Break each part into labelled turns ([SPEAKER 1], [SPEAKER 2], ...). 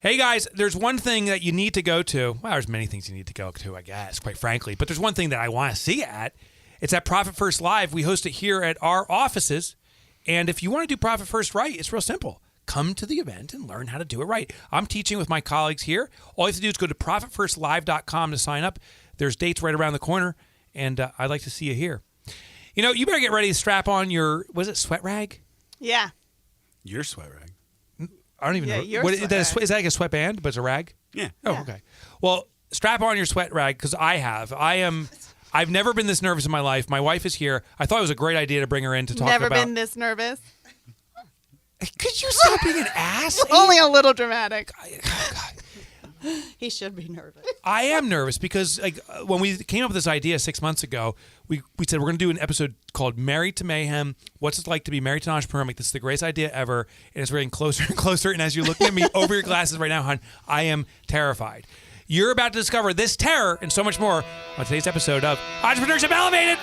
[SPEAKER 1] Hey guys, there's one thing that you need to go to. Well, there's many things you need to go to, I guess, quite frankly. But there's one thing that I want to see you at. It's at Profit First Live. We host it here at our offices. And if you want to do Profit First right, it's real simple. Come to the event and learn how to do it right. I'm teaching with my colleagues here. All you have to do is go to profitfirstlive.com to sign up. There's dates right around the corner, and I'd like to see you here. You know, you better get ready to strap on your, was it sweat rag?
[SPEAKER 2] Yeah.
[SPEAKER 3] Your sweat rag.
[SPEAKER 1] I don't even know. Is that like a sweatband, but it's a rag?
[SPEAKER 3] Yeah.
[SPEAKER 1] Oh, okay. Well, strap on your sweat rag because I've never been this nervous in my life. My wife is here. I thought it was a great idea to bring her in to talk about.
[SPEAKER 2] Never been this nervous.
[SPEAKER 1] Could you stop being an ass?
[SPEAKER 2] Only a little dramatic.
[SPEAKER 4] He should be nervous.
[SPEAKER 1] I am nervous because when we came up with this idea 6 months ago, we said we're going to do an episode called Married to Mayhem. What's it like to be married to an entrepreneur? I'm like, this is the greatest idea ever. And it's getting closer and closer. And as you're looking at me over your glasses right now, hon, I am terrified. You're about to discover this terror and so much more on today's episode of Entrepreneurship Elevated.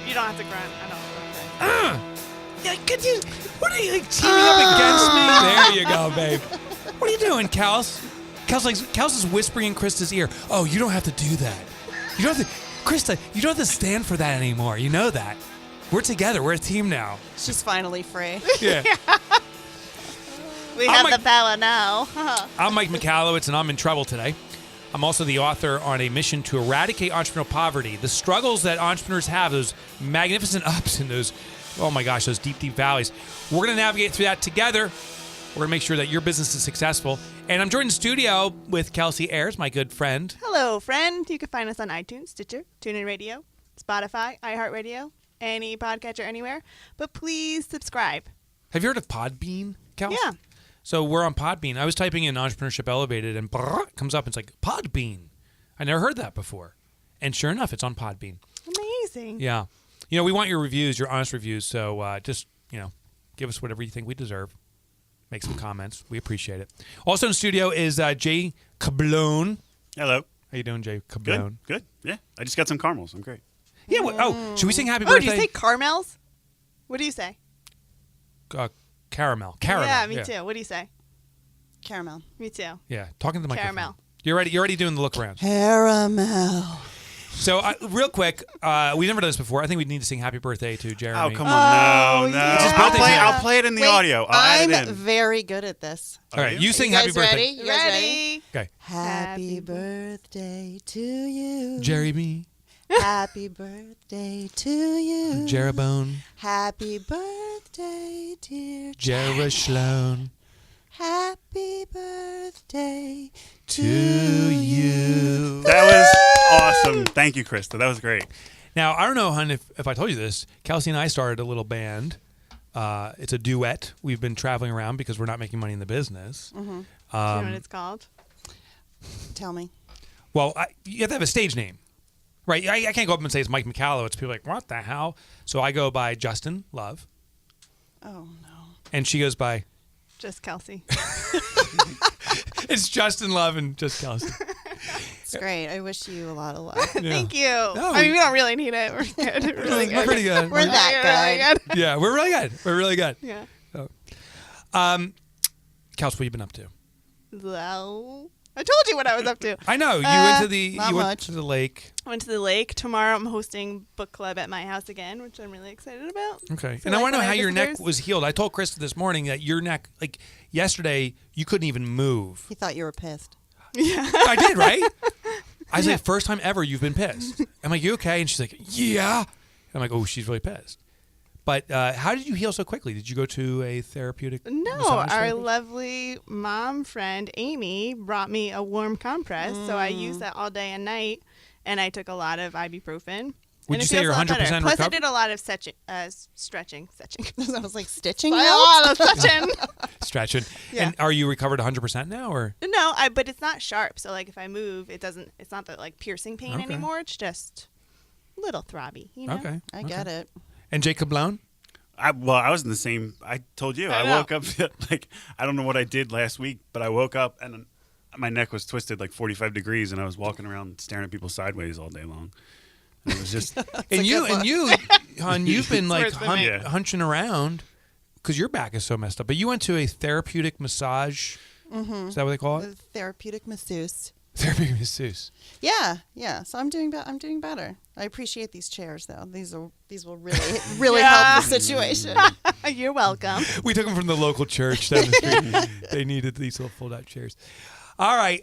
[SPEAKER 2] You don't have to grunt. I don't.
[SPEAKER 1] Yeah, what are you teaming up against me? There you go, babe. What are you doing, Kels? Kels is whispering in Krista's ear. Oh, you don't have to do that. You don't have to, Krista. You don't have to stand for that anymore. You know that. We're together. We're a team now.
[SPEAKER 4] She's finally free.
[SPEAKER 1] Yeah.
[SPEAKER 2] We have the power now.
[SPEAKER 1] I'm Mike Michalowicz, and I'm in trouble today. I'm also the author on a mission to eradicate entrepreneurial poverty. The struggles that entrepreneurs have, those magnificent ups and those, oh my gosh, those deep, deep valleys. We're going to navigate through that together. We're going to make sure that your business is successful. And I'm joined in studio with Kelsey Ayers, my good friend.
[SPEAKER 2] Hello, friend. You can find us on iTunes, Stitcher, TuneIn Radio, Spotify, iHeartRadio, any podcatcher anywhere. But please subscribe.
[SPEAKER 1] Have you heard of Podbean, Kelsey?
[SPEAKER 2] Yeah.
[SPEAKER 1] So we're on Podbean. I was typing in Entrepreneurship Elevated, and it comes up. It's like, Podbean. I never heard that before. And sure enough, it's on Podbean.
[SPEAKER 2] Amazing.
[SPEAKER 1] Yeah. You know, we want your reviews, your honest reviews. So just, give us whatever you think we deserve. Make some comments. We appreciate it. Also in studio is Jay Cablone.
[SPEAKER 3] Hello.
[SPEAKER 1] How you doing, Jay Cablone?
[SPEAKER 3] Good. Yeah. I just got some caramels. I'm great.
[SPEAKER 1] Yeah. Should we sing Happy
[SPEAKER 2] Oh,
[SPEAKER 1] Birthday?
[SPEAKER 2] do you say caramels? What do you say?
[SPEAKER 1] Caramel.
[SPEAKER 2] Yeah, me too. What do you say?
[SPEAKER 4] Caramel.
[SPEAKER 2] Me too.
[SPEAKER 1] Yeah. Talking to the microphone.
[SPEAKER 2] Caramel.
[SPEAKER 1] You're already doing the look around.
[SPEAKER 4] Caramel.
[SPEAKER 1] So real quick, we've never done this before. I think we need to sing Happy Birthday to Jeremy.
[SPEAKER 3] Oh, come on. No.
[SPEAKER 2] Yeah.
[SPEAKER 3] I'll play it in the audio. I'll add it
[SPEAKER 4] I'm
[SPEAKER 3] in.
[SPEAKER 4] very good at this.
[SPEAKER 1] All right. You sing
[SPEAKER 4] You
[SPEAKER 1] Happy
[SPEAKER 4] guys
[SPEAKER 1] Birthday.
[SPEAKER 4] ready? You guys ready?
[SPEAKER 1] Okay.
[SPEAKER 4] Happy birthday to you.
[SPEAKER 1] Jeremy.
[SPEAKER 4] Happy birthday to you.
[SPEAKER 1] Jerabone.
[SPEAKER 4] Happy birthday, dear
[SPEAKER 1] Jerashlone.
[SPEAKER 4] Happy birthday
[SPEAKER 1] To you.
[SPEAKER 3] That was awesome. Thank you, Krista. That was great.
[SPEAKER 1] Now, I don't know, hon, if I told you this. Kelsey and I started a little band. It's a duet. We've been traveling around because we're not making money in the business.
[SPEAKER 2] Do you know what it's called?
[SPEAKER 4] Tell me.
[SPEAKER 1] Well, you have to have a stage name. Right? I can't go up and say it's Mike Michalowicz. People are like, what the hell? So I go by Justin Love.
[SPEAKER 4] Oh, no.
[SPEAKER 1] And she goes by...
[SPEAKER 2] Just Kelsey.
[SPEAKER 1] It's Justin Love and just Kelsey.
[SPEAKER 4] It's great. I wish you a lot of luck.
[SPEAKER 1] Yeah.
[SPEAKER 2] Thank you.
[SPEAKER 1] No,
[SPEAKER 2] I mean, we don't really need it. We're good. We're really good.
[SPEAKER 1] We're pretty good.
[SPEAKER 4] We're that good.
[SPEAKER 1] Yeah, we're really good. We're really good.
[SPEAKER 2] Yeah.
[SPEAKER 1] Kels, what you been up to?
[SPEAKER 2] Well, I told you what I was up to.
[SPEAKER 1] I know. You went to the lake.
[SPEAKER 2] I went to the lake. Tomorrow I'm hosting book club at my house again, which I'm really excited about.
[SPEAKER 1] Okay.
[SPEAKER 2] So
[SPEAKER 1] And I want to know how your
[SPEAKER 2] visitors.
[SPEAKER 1] neck was healed. I told Krista this morning that your neck, like yesterday, you couldn't even move.
[SPEAKER 4] He thought you were pissed.
[SPEAKER 2] Yeah.
[SPEAKER 1] I did, right? I said, first time ever you've been pissed. I'm like, you okay? And she's like, yeah. And I'm like, oh, she's really pissed. But how did you heal so quickly? Did you go to a therapeutic
[SPEAKER 2] No,
[SPEAKER 1] massage
[SPEAKER 2] our
[SPEAKER 1] therapist?
[SPEAKER 2] lovely mom friend Amy brought me a warm compress, so I used that all day and night, and I took a lot of ibuprofen.
[SPEAKER 1] Would you say you're 100%
[SPEAKER 2] Plus, I
[SPEAKER 1] recovered?
[SPEAKER 2] did a lot of stretching.
[SPEAKER 4] I was like, stitching
[SPEAKER 2] A
[SPEAKER 4] now?
[SPEAKER 2] lot of stretching.
[SPEAKER 1] Stretching.
[SPEAKER 2] Yeah.
[SPEAKER 1] And are you recovered 100% now, or?
[SPEAKER 2] No, but it's not sharp. So like if I move, it's not that like piercing pain
[SPEAKER 1] Okay.
[SPEAKER 2] anymore. It's just a little throbby. You know?
[SPEAKER 1] Okay.
[SPEAKER 4] I get it.
[SPEAKER 1] And Jacob Blown?
[SPEAKER 3] I was in the same. I told you. I
[SPEAKER 2] know.
[SPEAKER 3] woke up like I don't know what I did last week, but I woke up and my neck was twisted like 45 degrees, and I was walking around staring at people sideways all day long. And it was just.
[SPEAKER 1] And you, hon, you've been like
[SPEAKER 2] It's worse than me.
[SPEAKER 1] hunching around because your back is so messed up. But you went to a therapeutic massage
[SPEAKER 4] Mm-hmm.
[SPEAKER 1] Is that what they call it?
[SPEAKER 4] The therapeutic masseuse.
[SPEAKER 1] Therapeutic masseuse.
[SPEAKER 4] Yeah. So I'm doing better. I appreciate these chairs, though. These will really help the situation.
[SPEAKER 2] You're welcome.
[SPEAKER 1] We took them from the local church down the street. They needed these little fold-out chairs. All right.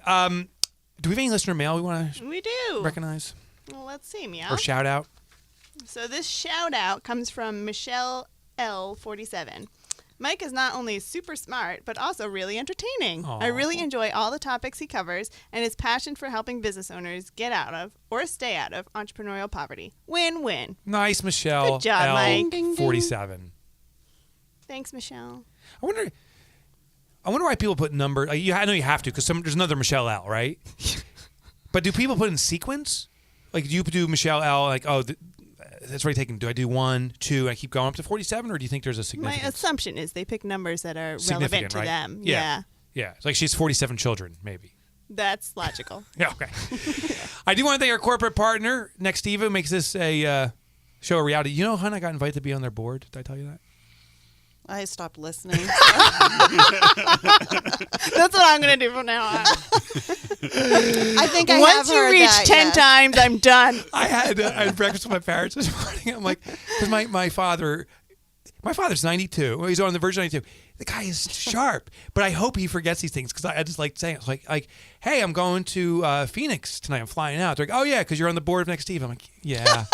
[SPEAKER 1] Do we have any listener mail we want to
[SPEAKER 2] We do.
[SPEAKER 1] recognize
[SPEAKER 2] Well, let's see, Meow.
[SPEAKER 1] or shout out?
[SPEAKER 2] So this shout out comes from Michelle L47. Mike is not only super smart, but also really entertaining.
[SPEAKER 1] Aww.
[SPEAKER 2] I really enjoy all the topics he covers and his passion for helping business owners get out of or stay out of entrepreneurial poverty. Win-win.
[SPEAKER 1] Nice, Michelle.
[SPEAKER 2] Good job, Mike.
[SPEAKER 1] L47.
[SPEAKER 2] Thanks, Michelle.
[SPEAKER 1] I wonder why people put numbers. I know you have to because there's another Michelle L, right? But do people put in sequence? Like, do you do Michelle L? Like, that's already taken. Do I do 1, 2, and I keep going up to 47, or do you think there's a significance?
[SPEAKER 2] My assumption is they pick numbers that are relevant
[SPEAKER 1] Significant,
[SPEAKER 2] to
[SPEAKER 1] right?
[SPEAKER 2] them.
[SPEAKER 1] Yeah. Yeah, it's like she has 47 children, maybe.
[SPEAKER 2] That's logical.
[SPEAKER 1] Yeah, okay. I do want to thank our corporate partner, Next Eva, who makes this a show a reality. You know, hon, I got invited to be on their board. Did I tell you that?
[SPEAKER 4] I stopped listening.
[SPEAKER 2] That's what I'm going to do from now on.
[SPEAKER 4] I think I have
[SPEAKER 2] Once you
[SPEAKER 4] heard
[SPEAKER 2] reach
[SPEAKER 4] that,
[SPEAKER 2] 10
[SPEAKER 4] yes.
[SPEAKER 2] times, I'm done.
[SPEAKER 1] I had breakfast with my parents this morning. I'm like, because my father's 92. Well, he's on the verge of 92. The guy is sharp, but I hope he forgets these things because I just like saying it. It's like, hey, I'm going to Phoenix tonight. I'm flying out. They're like, oh yeah, because you're on the board of Next Steve. I'm like, yeah,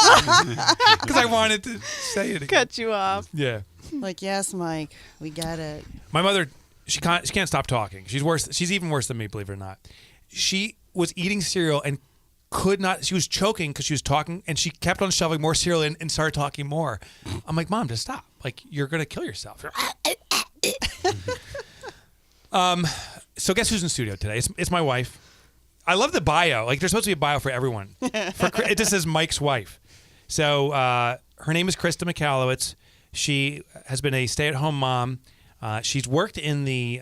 [SPEAKER 1] because I wanted to say it again.
[SPEAKER 2] Cut you off.
[SPEAKER 1] Yeah.
[SPEAKER 4] Like, yes, Mike, we get it.
[SPEAKER 1] My mother, she can't stop talking. She's worse. She's even worse than me, believe it or not. She was eating cereal and could not. She was choking because she was talking, and she kept on shoving more cereal in and started talking more. I'm like, Mom, just stop. Like, you're gonna kill yourself. So guess who's in the studio today? It's my wife. I love the bio. Like, there's supposed to be a bio for everyone. It just says Mike's wife. So her name is Krista Michalowicz. She has been a stay-at-home mom. She's worked in the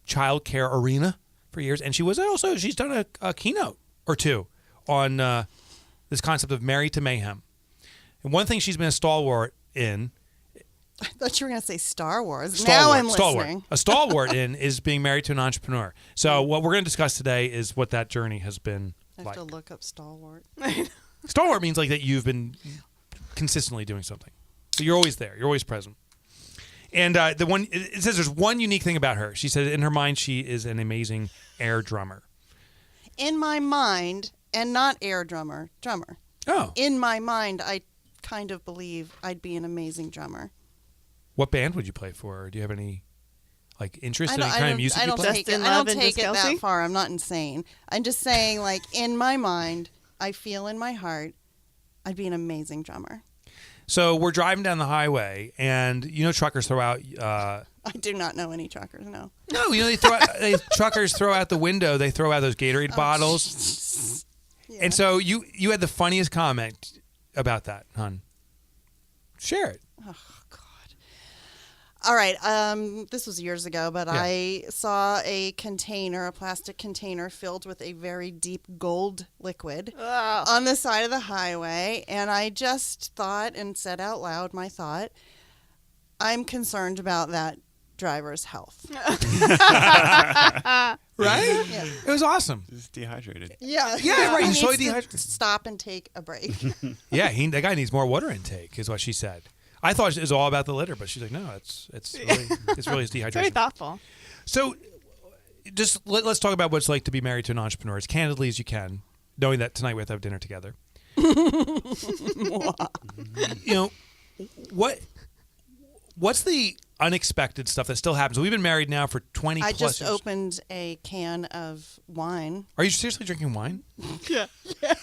[SPEAKER 1] child care arena for years, and she's done a keynote or two on this concept of married to mayhem. And one thing she's been a stalwart in.
[SPEAKER 4] I thought you were going to say Star Wars. Now I'm listening.
[SPEAKER 1] A stalwart in is being married to an entrepreneur. So what we're going to discuss today is what that journey has been
[SPEAKER 4] I have
[SPEAKER 1] like.
[SPEAKER 4] to look up stalwart.
[SPEAKER 1] Stalwart means like that you've been consistently doing something. So you're always there. You're always present. And it says there's one unique thing about her. She said in her mind she is an amazing air drummer.
[SPEAKER 4] In my mind, and not air drummer.
[SPEAKER 1] Oh.
[SPEAKER 4] In my mind, I kind of believe I'd be an amazing drummer.
[SPEAKER 1] What band would you play for? Or do you have any interest in any kind of music
[SPEAKER 4] I
[SPEAKER 1] you
[SPEAKER 4] don't
[SPEAKER 1] play?
[SPEAKER 4] take
[SPEAKER 2] Justin
[SPEAKER 4] it. I don't
[SPEAKER 2] Love and
[SPEAKER 4] take it
[SPEAKER 2] Kelsey?
[SPEAKER 4] that far. I'm not insane. I'm just saying, like, in my mind, I feel in my heart, I'd be an amazing drummer.
[SPEAKER 1] So we're driving down the highway, and truckers throw out.
[SPEAKER 4] I do not know any truckers. No.
[SPEAKER 1] No, truckers throw out the window. They throw out those Gatorade bottles.
[SPEAKER 4] Yeah.
[SPEAKER 1] And so you had the funniest comment about that, hon. Share it.
[SPEAKER 4] Oh, God. All right. This was years ago, but
[SPEAKER 1] Yeah.
[SPEAKER 4] I saw a plastic container filled with a very deep gold liquid on the side of the highway. And I just thought and said out loud my thought, I'm concerned about that driver's health.
[SPEAKER 1] Right?
[SPEAKER 4] Yeah.
[SPEAKER 1] It was awesome.
[SPEAKER 3] Just dehydrated.
[SPEAKER 4] Yeah.
[SPEAKER 1] Yeah, right.
[SPEAKER 4] He
[SPEAKER 1] He's so
[SPEAKER 4] needs to
[SPEAKER 1] dehydrated.
[SPEAKER 4] stop and take a break.
[SPEAKER 1] Yeah, that guy needs more water intake, is what she said. I thought it was all about the litter, but she's like, no, it's really his dehydration.
[SPEAKER 2] Very thoughtful.
[SPEAKER 1] So, just let's talk about what it's like to be married to an entrepreneur as candidly as you can, knowing that tonight we have to have dinner together. What's the unexpected stuff that still happens? We've been married now for 20
[SPEAKER 4] I
[SPEAKER 1] plus
[SPEAKER 4] just
[SPEAKER 1] years.
[SPEAKER 4] opened a can of wine.
[SPEAKER 1] Are you seriously drinking wine?
[SPEAKER 2] Yeah.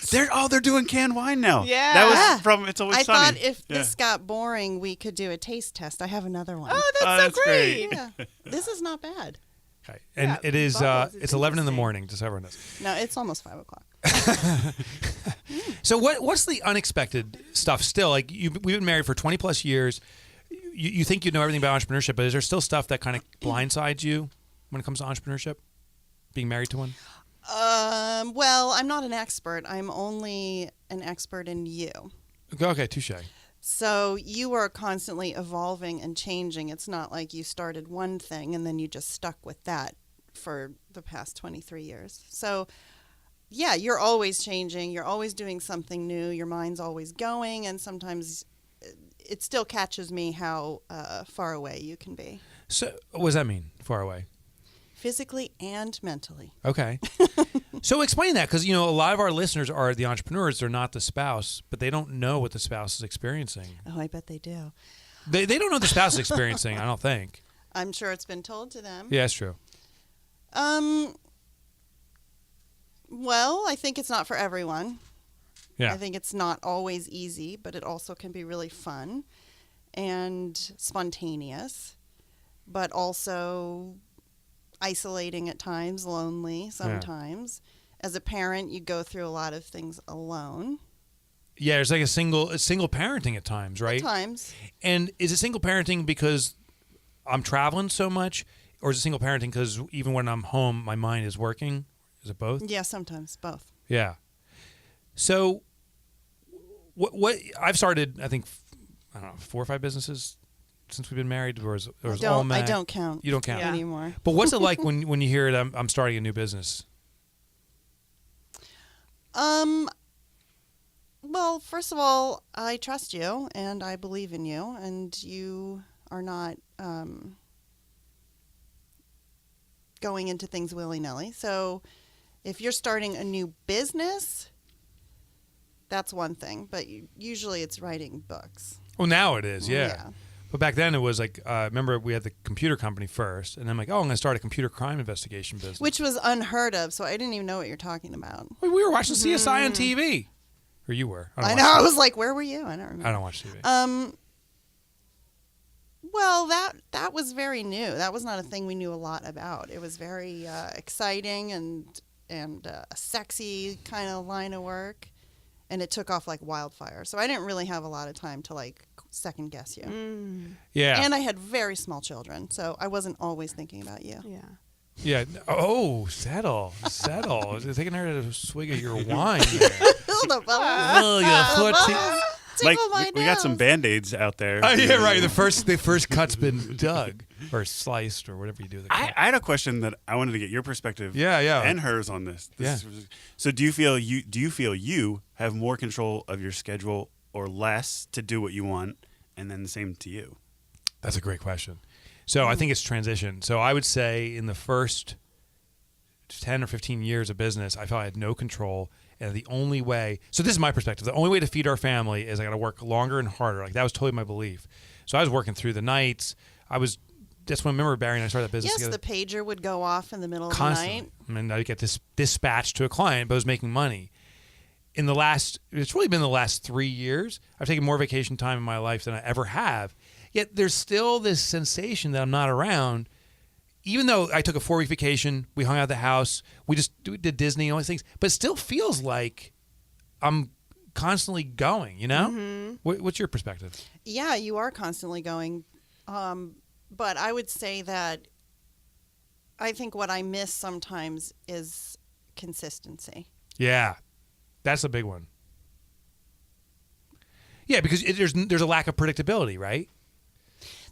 [SPEAKER 3] They're doing canned wine now.
[SPEAKER 2] Yeah.
[SPEAKER 3] That was
[SPEAKER 4] Yeah.
[SPEAKER 3] from It's Always
[SPEAKER 4] I
[SPEAKER 3] Sunny.
[SPEAKER 4] thought if
[SPEAKER 3] Yeah.
[SPEAKER 4] this got boring, we could do a taste test. I have another one.
[SPEAKER 2] Oh, that's
[SPEAKER 3] Oh,
[SPEAKER 2] so
[SPEAKER 3] that's
[SPEAKER 2] great.
[SPEAKER 3] great.
[SPEAKER 4] Yeah. This is not bad.
[SPEAKER 1] Okay. And
[SPEAKER 2] Yeah,
[SPEAKER 1] it is
[SPEAKER 2] bubbles,
[SPEAKER 1] it's
[SPEAKER 2] it's
[SPEAKER 1] 11 in the
[SPEAKER 2] interesting.
[SPEAKER 1] morning, just so everyone knows.
[SPEAKER 4] No, it's almost 5 o'clock.
[SPEAKER 1] So what's the unexpected stuff still? Like we've been married for 20 plus years. You think you know everything about entrepreneurship, but is there still stuff that kind of blindsides you when it comes to entrepreneurship? Being married to one?
[SPEAKER 4] Well, I'm not an expert. I'm only an expert in you.
[SPEAKER 1] Okay, touche.
[SPEAKER 4] So you are constantly evolving and changing. It's not like you started one thing and then you just stuck with that for the past 23 years. So, yeah, you're always changing. You're always doing something new. Your mind's always going, and sometimes it still catches me how far away you can be.
[SPEAKER 1] So what does that mean, far away?
[SPEAKER 4] Physically and mentally.
[SPEAKER 1] Okay. So explain that, because, a lot of our listeners are the entrepreneurs. They're not the spouse, but they don't know what the spouse is experiencing.
[SPEAKER 4] Oh, I bet they do.
[SPEAKER 1] They don't know what the spouse is experiencing, I don't think.
[SPEAKER 4] I'm sure it's been told to them.
[SPEAKER 1] Yeah, that's true.
[SPEAKER 4] Well, I think it's not for everyone.
[SPEAKER 1] Yeah.
[SPEAKER 4] I think it's not always easy, but it also can be really fun and spontaneous, but also isolating at times, lonely sometimes. Yeah. As a parent, you go through a lot of things alone.
[SPEAKER 1] Yeah, it's like a single parenting at times, right?
[SPEAKER 4] At times.
[SPEAKER 1] And is it single parenting because I'm traveling so much, or is it single parenting because even when I'm home, my mind is working? Is it both?
[SPEAKER 4] Yeah, sometimes both.
[SPEAKER 1] Yeah. So, what I've started, I think, 4 or 5 businesses since we've been married. Or is all
[SPEAKER 4] I don't count.
[SPEAKER 1] You don't count
[SPEAKER 4] anymore.
[SPEAKER 1] But what's it like when you hear it? I'm starting a new business.
[SPEAKER 4] Well, first of all, I trust you and I believe in you, and you are not going into things willy-nilly. So if you're starting a new business, that's one thing, but usually it's writing books.
[SPEAKER 1] Well, now it is, yeah. But back then it was like, remember we had the computer company first, and I'm like, I'm going to start a computer crime investigation business.
[SPEAKER 4] Which was unheard of, so I didn't even know what you're talking about.
[SPEAKER 1] We were watching CSI on TV. Or you were.
[SPEAKER 4] I know, I was like, where were you? I don't remember.
[SPEAKER 1] I don't watch TV.
[SPEAKER 4] Well, that was very new. That was not a thing we knew a lot about. It was very exciting and a sexy kind of line of work, and it took off like wildfire. So I didn't really have a lot of time to like second guess you.
[SPEAKER 1] Yeah.
[SPEAKER 4] And I had very small children, so I wasn't always thinking about you.
[SPEAKER 2] Yeah.
[SPEAKER 1] Yeah. Oh, settle. You're taking her to swig of your wine there.
[SPEAKER 3] Mike, we got some Band-Aids out there.
[SPEAKER 1] Oh, yeah, right. The first cut's been dug or sliced or whatever you do.
[SPEAKER 3] I had a question that I wanted to get your perspective, and hers on this. So, do you feel you have more control of your schedule or less to do what you want, and then the same to you?
[SPEAKER 1] That's a great question. So I think it's transition. So I would say in the first 10 or 15 years of business, I felt I had no control. And the only way, so this is my perspective, the only way to feed our family is I got to work longer and harder. Like that was totally my belief. So I was working through the nights. That's when I remember Barry and I started that business
[SPEAKER 4] together.
[SPEAKER 1] Yes,
[SPEAKER 4] the pager would go off in the middle of the night.
[SPEAKER 1] And I'd get this dispatch to a client, but I was making money. It's really been the last 3 years, I've taken more vacation time in my life than I ever have. Yet there's still this sensation that I'm not around. Even though I took a 4-week vacation, we hung out at the house, we did Disney and all these things, but it still feels like I'm constantly going, Mm-hmm. What's your perspective?
[SPEAKER 4] Yeah, you are constantly going. But I would say that I think what I miss sometimes is consistency.
[SPEAKER 1] Yeah, that's a big one. Yeah, because there's a lack of predictability, right?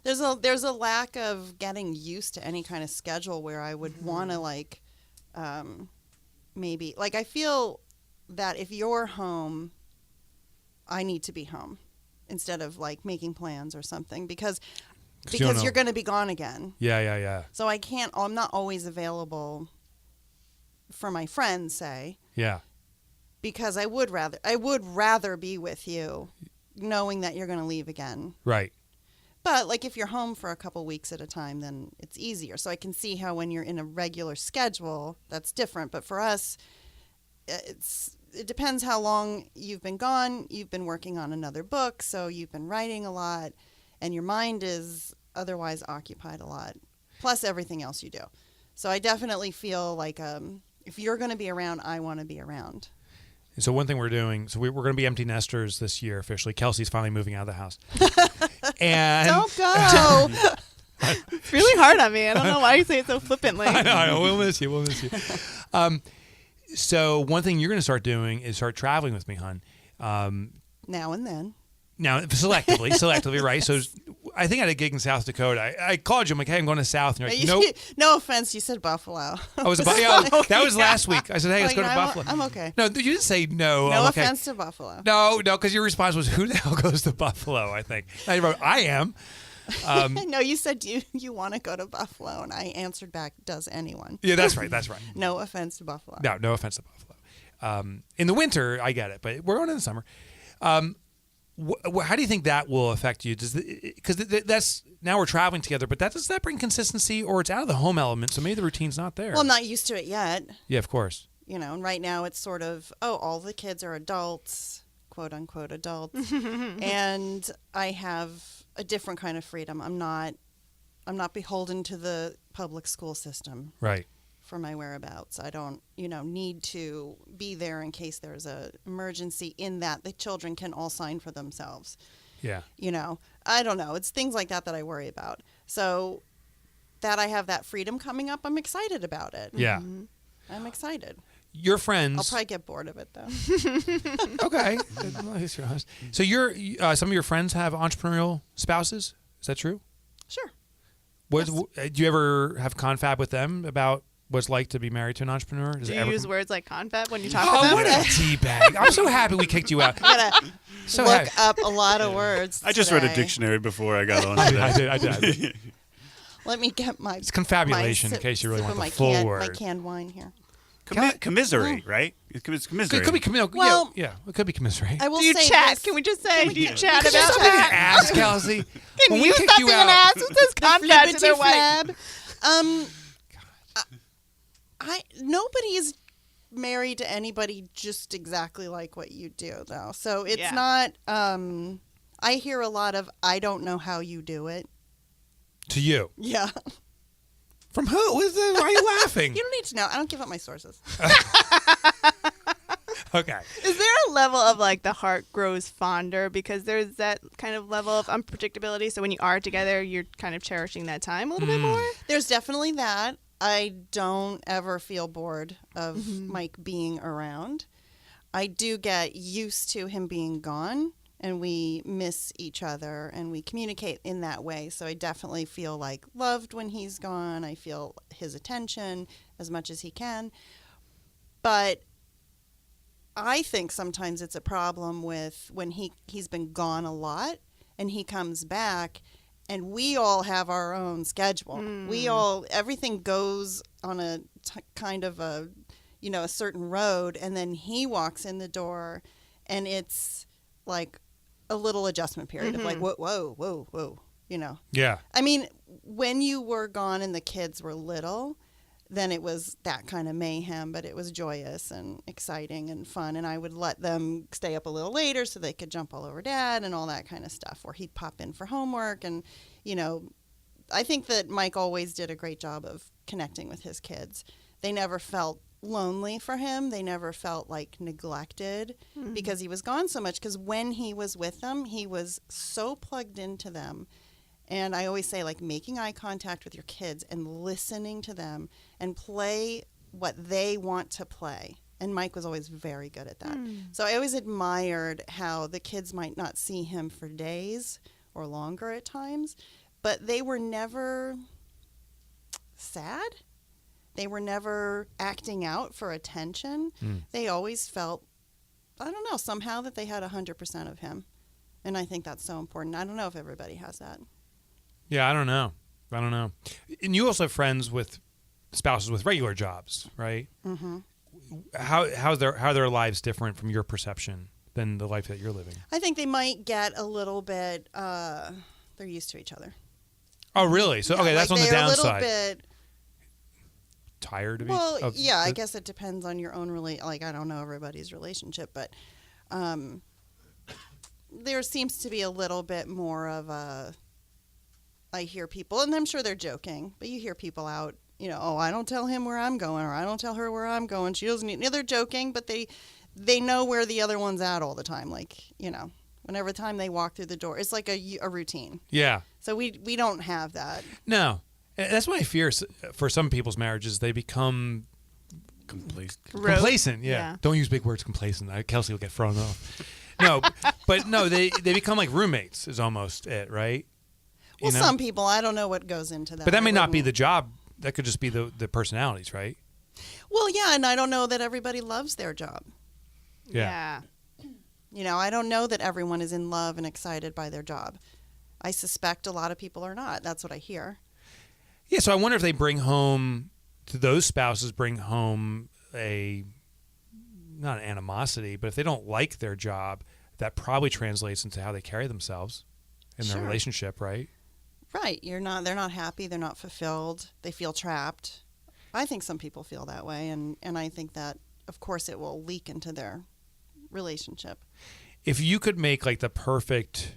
[SPEAKER 4] There's a lack of getting used to any kind of schedule where I would want to maybe I feel that if you're home, I need to be home instead of making plans or something because you're going to be gone again.
[SPEAKER 1] Yeah.
[SPEAKER 4] So I'm not always available for my friends, say.
[SPEAKER 1] Yeah.
[SPEAKER 4] Because I would rather be with you knowing that you're going to leave again.
[SPEAKER 1] Right.
[SPEAKER 4] But if you're home for a couple weeks at a time, then it's easier. So I can see how when you're in a regular schedule, that's different. But for us, it depends how long you've been gone. You've been working on another book, so you've been writing a lot, and your mind is otherwise occupied a lot, plus everything else you do. So I definitely feel like if you're going to be around, I want to be around.
[SPEAKER 1] So one thing we're doing, we're going to be empty nesters this year officially. Kelsey's finally moving out of the house. And
[SPEAKER 4] don't go.
[SPEAKER 2] It's really hard on me. I don't know why you say it so flippantly.
[SPEAKER 1] I know. We'll miss you. So one thing you're going to start doing is start traveling with me, hon.
[SPEAKER 4] Now and then.
[SPEAKER 1] Now, selectively, right? So I think I had a gig in South Dakota. I called you. I'm like, hey, I'm going to South. And you're like, nope.
[SPEAKER 4] No offense, you said Buffalo.
[SPEAKER 1] That was last week. I said, hey, let's go to Buffalo.
[SPEAKER 4] I'm okay.
[SPEAKER 1] No, you didn't say no.
[SPEAKER 4] No
[SPEAKER 1] okay.
[SPEAKER 4] offense to Buffalo.
[SPEAKER 1] No, because your response was, who the hell goes to Buffalo, I think. And you wrote, I am.
[SPEAKER 4] No, you said you want to go to Buffalo, and I answered back, does anyone?
[SPEAKER 1] Yeah, that's right.
[SPEAKER 4] No offense to Buffalo.
[SPEAKER 1] No offense to Buffalo. In the winter, I get it, but we're going in the summer. How do you think that will affect you? Because that's now we're traveling together, but does that bring consistency, or it's out of the home element, so maybe the routine's not there?
[SPEAKER 4] Well, I'm not used to it yet.
[SPEAKER 1] Yeah, of course.
[SPEAKER 4] And right now it's sort of, all the kids are adults, quote unquote adults, and I have a different kind of freedom. I'm not beholden to the public school system.
[SPEAKER 1] Right.
[SPEAKER 4] For my whereabouts. I don't, need to be there in case there's a emergency, in that the children can all sign for themselves.
[SPEAKER 1] Yeah.
[SPEAKER 4] I don't know. It's things like that I worry about. So that I have that freedom coming up, I'm excited about it.
[SPEAKER 1] Yeah.
[SPEAKER 4] Mm-hmm. I'm excited.
[SPEAKER 1] Your friends.
[SPEAKER 4] I'll probably get bored of it though.
[SPEAKER 1] Okay. So some of your friends have entrepreneurial spouses. Is that true?
[SPEAKER 4] Sure.
[SPEAKER 1] Yes. Do you ever have confab with them about what it's like to be married to an entrepreneur?
[SPEAKER 2] Do you use words like confab when you talk about
[SPEAKER 1] them? Oh, what a teabag. I'm so happy we kicked you out.
[SPEAKER 4] I gotta look up a lot of words.
[SPEAKER 3] I just read a dictionary before I got on.
[SPEAKER 1] I did.
[SPEAKER 4] Let me get my...
[SPEAKER 1] It's confabulation, in case you really want the full word.
[SPEAKER 4] My canned wine here.
[SPEAKER 3] Commiserate, right? It's commiserate.
[SPEAKER 1] It could be commiserate. Well, yeah, it could be commiserate.
[SPEAKER 4] I will
[SPEAKER 2] do you
[SPEAKER 4] say
[SPEAKER 2] chat?
[SPEAKER 4] This.
[SPEAKER 2] Can we just say, do you chat about
[SPEAKER 1] that?
[SPEAKER 2] that?
[SPEAKER 1] Ass, Kelsey.
[SPEAKER 2] Can you stop being an ass? Who says confab to their wife?
[SPEAKER 4] Nobody is married to anybody just exactly like what you do, though. So it's not. I hear a lot of, I don't know how you do it.
[SPEAKER 1] To you?
[SPEAKER 4] Yeah.
[SPEAKER 1] From who? Why are you laughing?
[SPEAKER 4] You don't need to know. I don't give up my sources.
[SPEAKER 1] Okay.
[SPEAKER 2] Is there a level of the heart grows fonder, because there's that kind of level of unpredictability? So when you are together, you're kind of cherishing that time a little bit more?
[SPEAKER 4] There's definitely that. I don't ever feel bored of Mike being around. I do get used to him being gone, and we miss each other, and we communicate in that way. So I definitely feel loved when he's gone. I feel his attention as much as he can. But I think sometimes it's a problem with when he's been gone a lot and he comes back, and we all have our own schedule. Everything goes on a kind of a certain road, and then he walks in the door, and it's like a little adjustment period of whoa.
[SPEAKER 1] Yeah.
[SPEAKER 4] I mean, when you were gone and the kids were little, then it was that kind of mayhem, but it was joyous and exciting and fun. And I would let them stay up a little later so they could jump all over Dad and all that kind of stuff, or he'd pop in for homework. And, I think that Mike always did a great job of connecting with his kids. They never felt lonely for him. They never felt neglected because he was gone so much. Because when he was with them, he was so plugged into them. And I always say, making eye contact with your kids and listening to them and play what they want to play. And Mike was always very good at that. So I always admired how the kids might not see him for days or longer at times, but they were never sad. They were never acting out for attention. They always felt, I don't know, somehow that they had 100% of him. And I think that's so important. I don't know if everybody has that.
[SPEAKER 1] Yeah, I don't know. And you also have friends with spouses with regular jobs, right? Mm-hmm. How are their lives different from your perception than the life that you're living?
[SPEAKER 4] I think they might get a little bit, they're used to each other.
[SPEAKER 1] Oh, really? So, okay, that's on the downside.
[SPEAKER 4] A little bit
[SPEAKER 1] tired of
[SPEAKER 4] Well, yeah, I guess it depends on your own I don't know everybody's relationship, but there seems to be a little bit more of a, I hear people, and I'm sure they're joking, but you hear people out, I don't tell him where I'm going, or I don't tell her where I'm going. She doesn't need, they're joking, but they know where the other one's at all the time. Whenever time they walk through the door, it's like a routine.
[SPEAKER 1] Yeah.
[SPEAKER 4] So we don't have that.
[SPEAKER 1] No. That's my fear for some people's marriages. They become complacent. Yeah. Don't use big words, complacent. Kelsey will get thrown off. No, but no, they become like roommates is almost it, right?
[SPEAKER 4] Well, some people, I don't know what goes into that.
[SPEAKER 1] But that may not be the job. That could just be the personalities, right?
[SPEAKER 4] Well, yeah, and I don't know that everybody loves their job.
[SPEAKER 2] Yeah.
[SPEAKER 4] You know, I don't know that everyone is in love and excited by their job. I suspect a lot of people are not. That's what I hear.
[SPEAKER 1] Yeah, so I wonder if they bring home, to those spouses, bring home not an animosity, but if they don't like their job, that probably translates into how they carry themselves in their relationship, right?
[SPEAKER 4] Right. They're not happy. They're not fulfilled. They feel trapped. I think some people feel that way, and I think that, of course, it will leak into their relationship.
[SPEAKER 1] If you could make like the perfect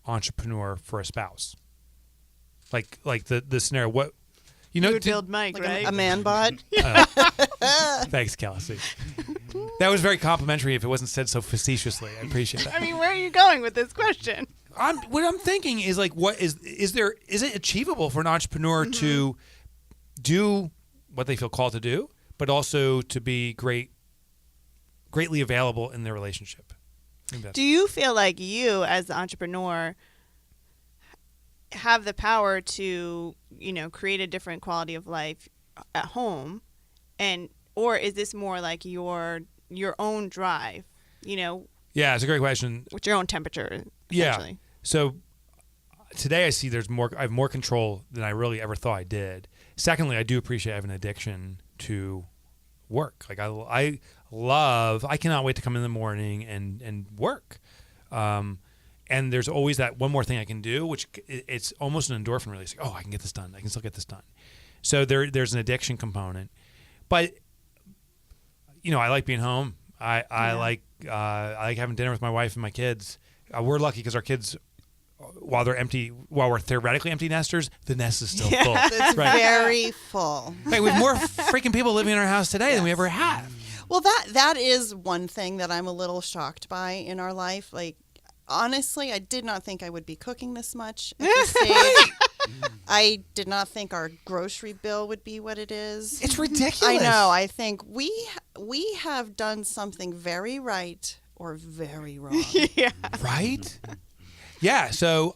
[SPEAKER 1] entrepreneur for a spouse, like the scenario, what
[SPEAKER 2] you would build Mike,
[SPEAKER 4] like
[SPEAKER 2] right?
[SPEAKER 4] A man bot.
[SPEAKER 1] Thanks, Kelsey. That was very complimentary. If it wasn't said so facetiously, I appreciate that.
[SPEAKER 2] I mean, where are you going with this question?
[SPEAKER 1] What I'm thinking is like, what is it achievable for an entrepreneur to do what they feel called to do, but also to be greatly available in their relationship?
[SPEAKER 2] Do you feel like you, as the entrepreneur, have the power to, create a different quality of life at home, or is this more like your own drive?
[SPEAKER 1] Yeah, it's a great question.
[SPEAKER 2] With your own temperature.
[SPEAKER 1] Yeah. So today I see I have more control than I really ever thought I did. Secondly, I do appreciate having an addiction to work. Like I cannot wait to come in the morning and work. And there's always that one more thing I can do, which it's almost an endorphin release. Like, I can get this done. I can still get this done. So there's an addiction component. But, I like being home. I like having dinner with my wife and my kids. We're lucky because our kids, while we're theoretically empty nesters, the nest is still full.
[SPEAKER 4] It's very full.
[SPEAKER 1] Right, we have more freaking people living in our house today than we ever have.
[SPEAKER 4] Well, that is one thing that I'm a little shocked by in our life. Like, honestly, I did not think I would be cooking this much at this stage. I did not think our grocery bill would be what it is.
[SPEAKER 1] It's ridiculous.
[SPEAKER 4] I know. I think we have done something very right or very wrong.
[SPEAKER 2] Yeah.
[SPEAKER 1] Right? Yeah, so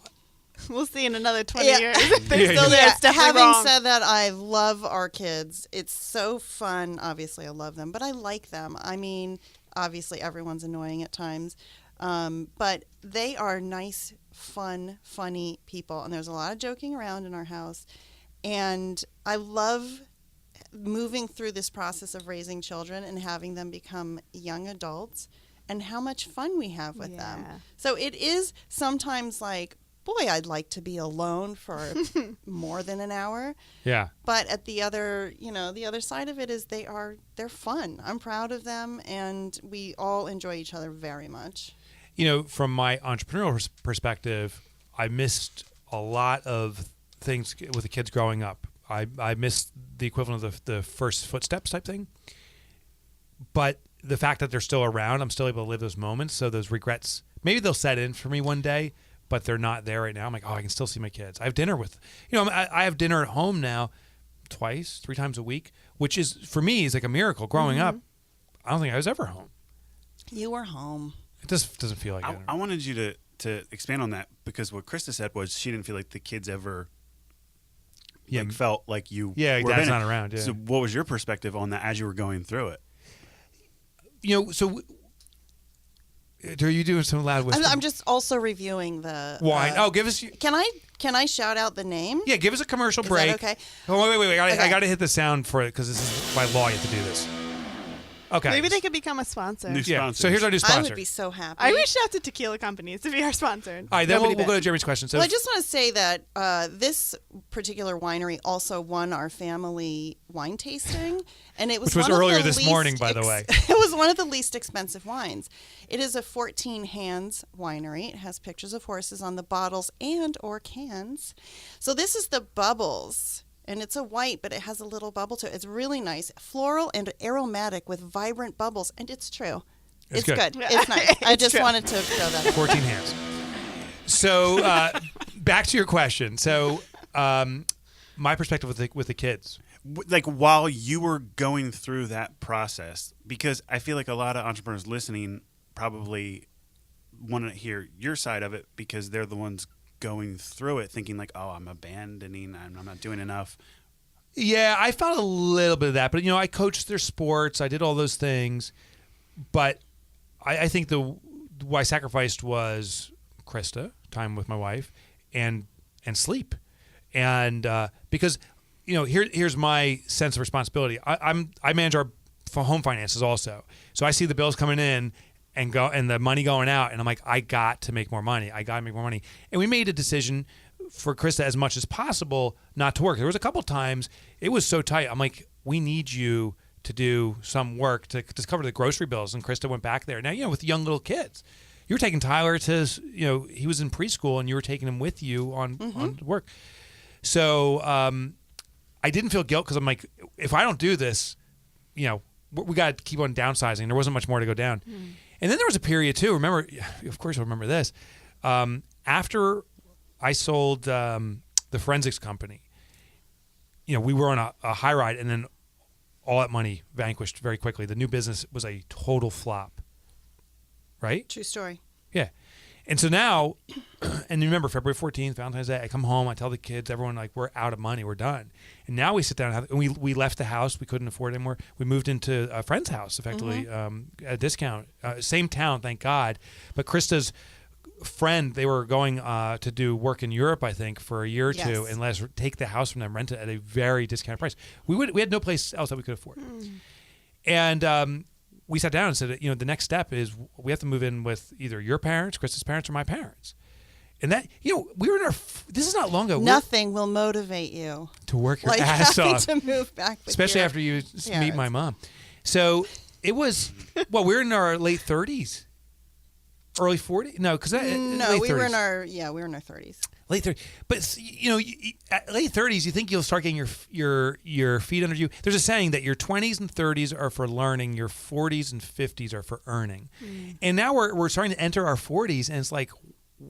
[SPEAKER 2] we'll see in another 20 years. They're
[SPEAKER 1] still
[SPEAKER 2] there. It's definitely
[SPEAKER 4] having
[SPEAKER 2] wrong.
[SPEAKER 4] said that, I love our kids. It's so fun. Obviously, I love them, but I like them. I mean, obviously, everyone's annoying at times. But they are nice, fun, funny people. And there's a lot of joking around in our house. And I love moving through this process of raising children and having them become young adults and how much fun we have with them. So it is sometimes like, boy, I'd like to be alone for more than an hour.
[SPEAKER 1] Yeah.
[SPEAKER 4] But at the other side of it is they're fun. I'm proud of them, and we all enjoy each other very much.
[SPEAKER 1] From my entrepreneurial perspective, I missed a lot of things with the kids growing up. I missed the equivalent of the first footsteps type thing. But the fact that they're still around, I'm still able to live those moments. So those regrets, maybe they'll set in for me one day, but they're not there right now. I'm like, I can still see my kids. I have dinner with, I have dinner at home now 3 times a week, which is, for me, is like a miracle. Growing up, I don't think I was ever home.
[SPEAKER 4] You were home.
[SPEAKER 1] It just doesn't feel like it.
[SPEAKER 3] I wanted you to expand on that, because what Krista said was she didn't feel like the kids ever felt like you were
[SPEAKER 1] Dad's not around. Yeah.
[SPEAKER 3] So what was your perspective on that as you were going through it?
[SPEAKER 1] So are you doing some loud whispering?
[SPEAKER 4] I'm just also reviewing the
[SPEAKER 1] wine. Give us.
[SPEAKER 4] Can I shout out the name?
[SPEAKER 1] Yeah, give us a commercial break.
[SPEAKER 4] Is that okay?
[SPEAKER 1] Oh, wait.
[SPEAKER 4] Okay.
[SPEAKER 1] I got to hit the sound for it because this is by law. You have to do this. Okay.
[SPEAKER 2] Maybe they could become a sponsor.
[SPEAKER 3] New sponsor.
[SPEAKER 1] So here's our new sponsor.
[SPEAKER 4] I would be so happy.
[SPEAKER 2] I reached out to tequila companies to be our sponsor.
[SPEAKER 1] All right, then we'll go to Jeremy's question. So
[SPEAKER 4] I just want to say that this particular winery also won our family wine tasting, and it was
[SPEAKER 1] which was
[SPEAKER 4] one
[SPEAKER 1] earlier
[SPEAKER 4] of the
[SPEAKER 1] this morning, by the way.
[SPEAKER 4] It was one of the least expensive wines. It is a 14 Hands winery. It has pictures of horses on the bottles and or cans. So this is the Bubbles. And it's a white, but it has a little bubble to it. It's really nice. Floral and aromatic with vibrant bubbles. And it's true. It's good. It's nice. I just wanted to throw that out.
[SPEAKER 1] 14 hands. So back to your question. So my perspective with the kids.
[SPEAKER 3] Like while you were going through that process, because I feel like a lot of entrepreneurs listening probably want to hear your side of it because they're the ones going through it thinking like, oh, I'm abandoning, I'm not doing enough?
[SPEAKER 1] Yeah, I felt a little bit of that, but I coached their sports, I did all those things, but I think what I sacrificed was Krista, time with my wife, and sleep, and because here's my sense of responsibility. I manage our home finances also, so I see the bills coming in and the money going out, and I'm like, I got to make more money. And we made a decision for Krista as much as possible not to work. There was a couple times it was so tight. I'm like, we need you to do some work to cover the grocery bills. And Krista went back there. Now, with young little kids, you were taking Tyler to, he was in preschool and you were taking him with you on work. So I didn't feel guilt because I'm like, if I don't do this, we got to keep on downsizing. There wasn't much more to go down. And then there was a period too. Remember, of course, you'll remember this. After I sold the forensics company, we were on a high ride, and then all that money vanished very quickly. The new business was a total flop. Right?
[SPEAKER 4] True story.
[SPEAKER 1] Yeah. And so now, and you remember February 14th, Valentine's Day, I come home, I tell the kids, everyone, like, we're out of money, we're done. And now we sit down and we left the house, we couldn't afford it anymore. We moved into a friend's house, effectively, at a discount. Same town, thank God. But Krista's friend, they were going to do work in Europe, I think, for a year or two, and let us take the house from them, rent it at a very discounted price. We had no place else that we could afford. And we sat down and said, the next step is we have to move in with either your parents, Krista's parents, or my parents. And that, we were in this is not long ago.
[SPEAKER 4] Nothing will motivate you
[SPEAKER 1] to work your ass off.
[SPEAKER 4] To move back with
[SPEAKER 1] especially after you meet my mom. So it was, we're in our late 30s. Early 40s? No, because
[SPEAKER 4] we were in our 30s.
[SPEAKER 1] Late 30s. But at late 30s, you think you'll start getting your feet under you. There's a saying that your 20s and 30s are for learning, your 40s and 50s are for earning. And now we're starting to enter our 40s, and it's like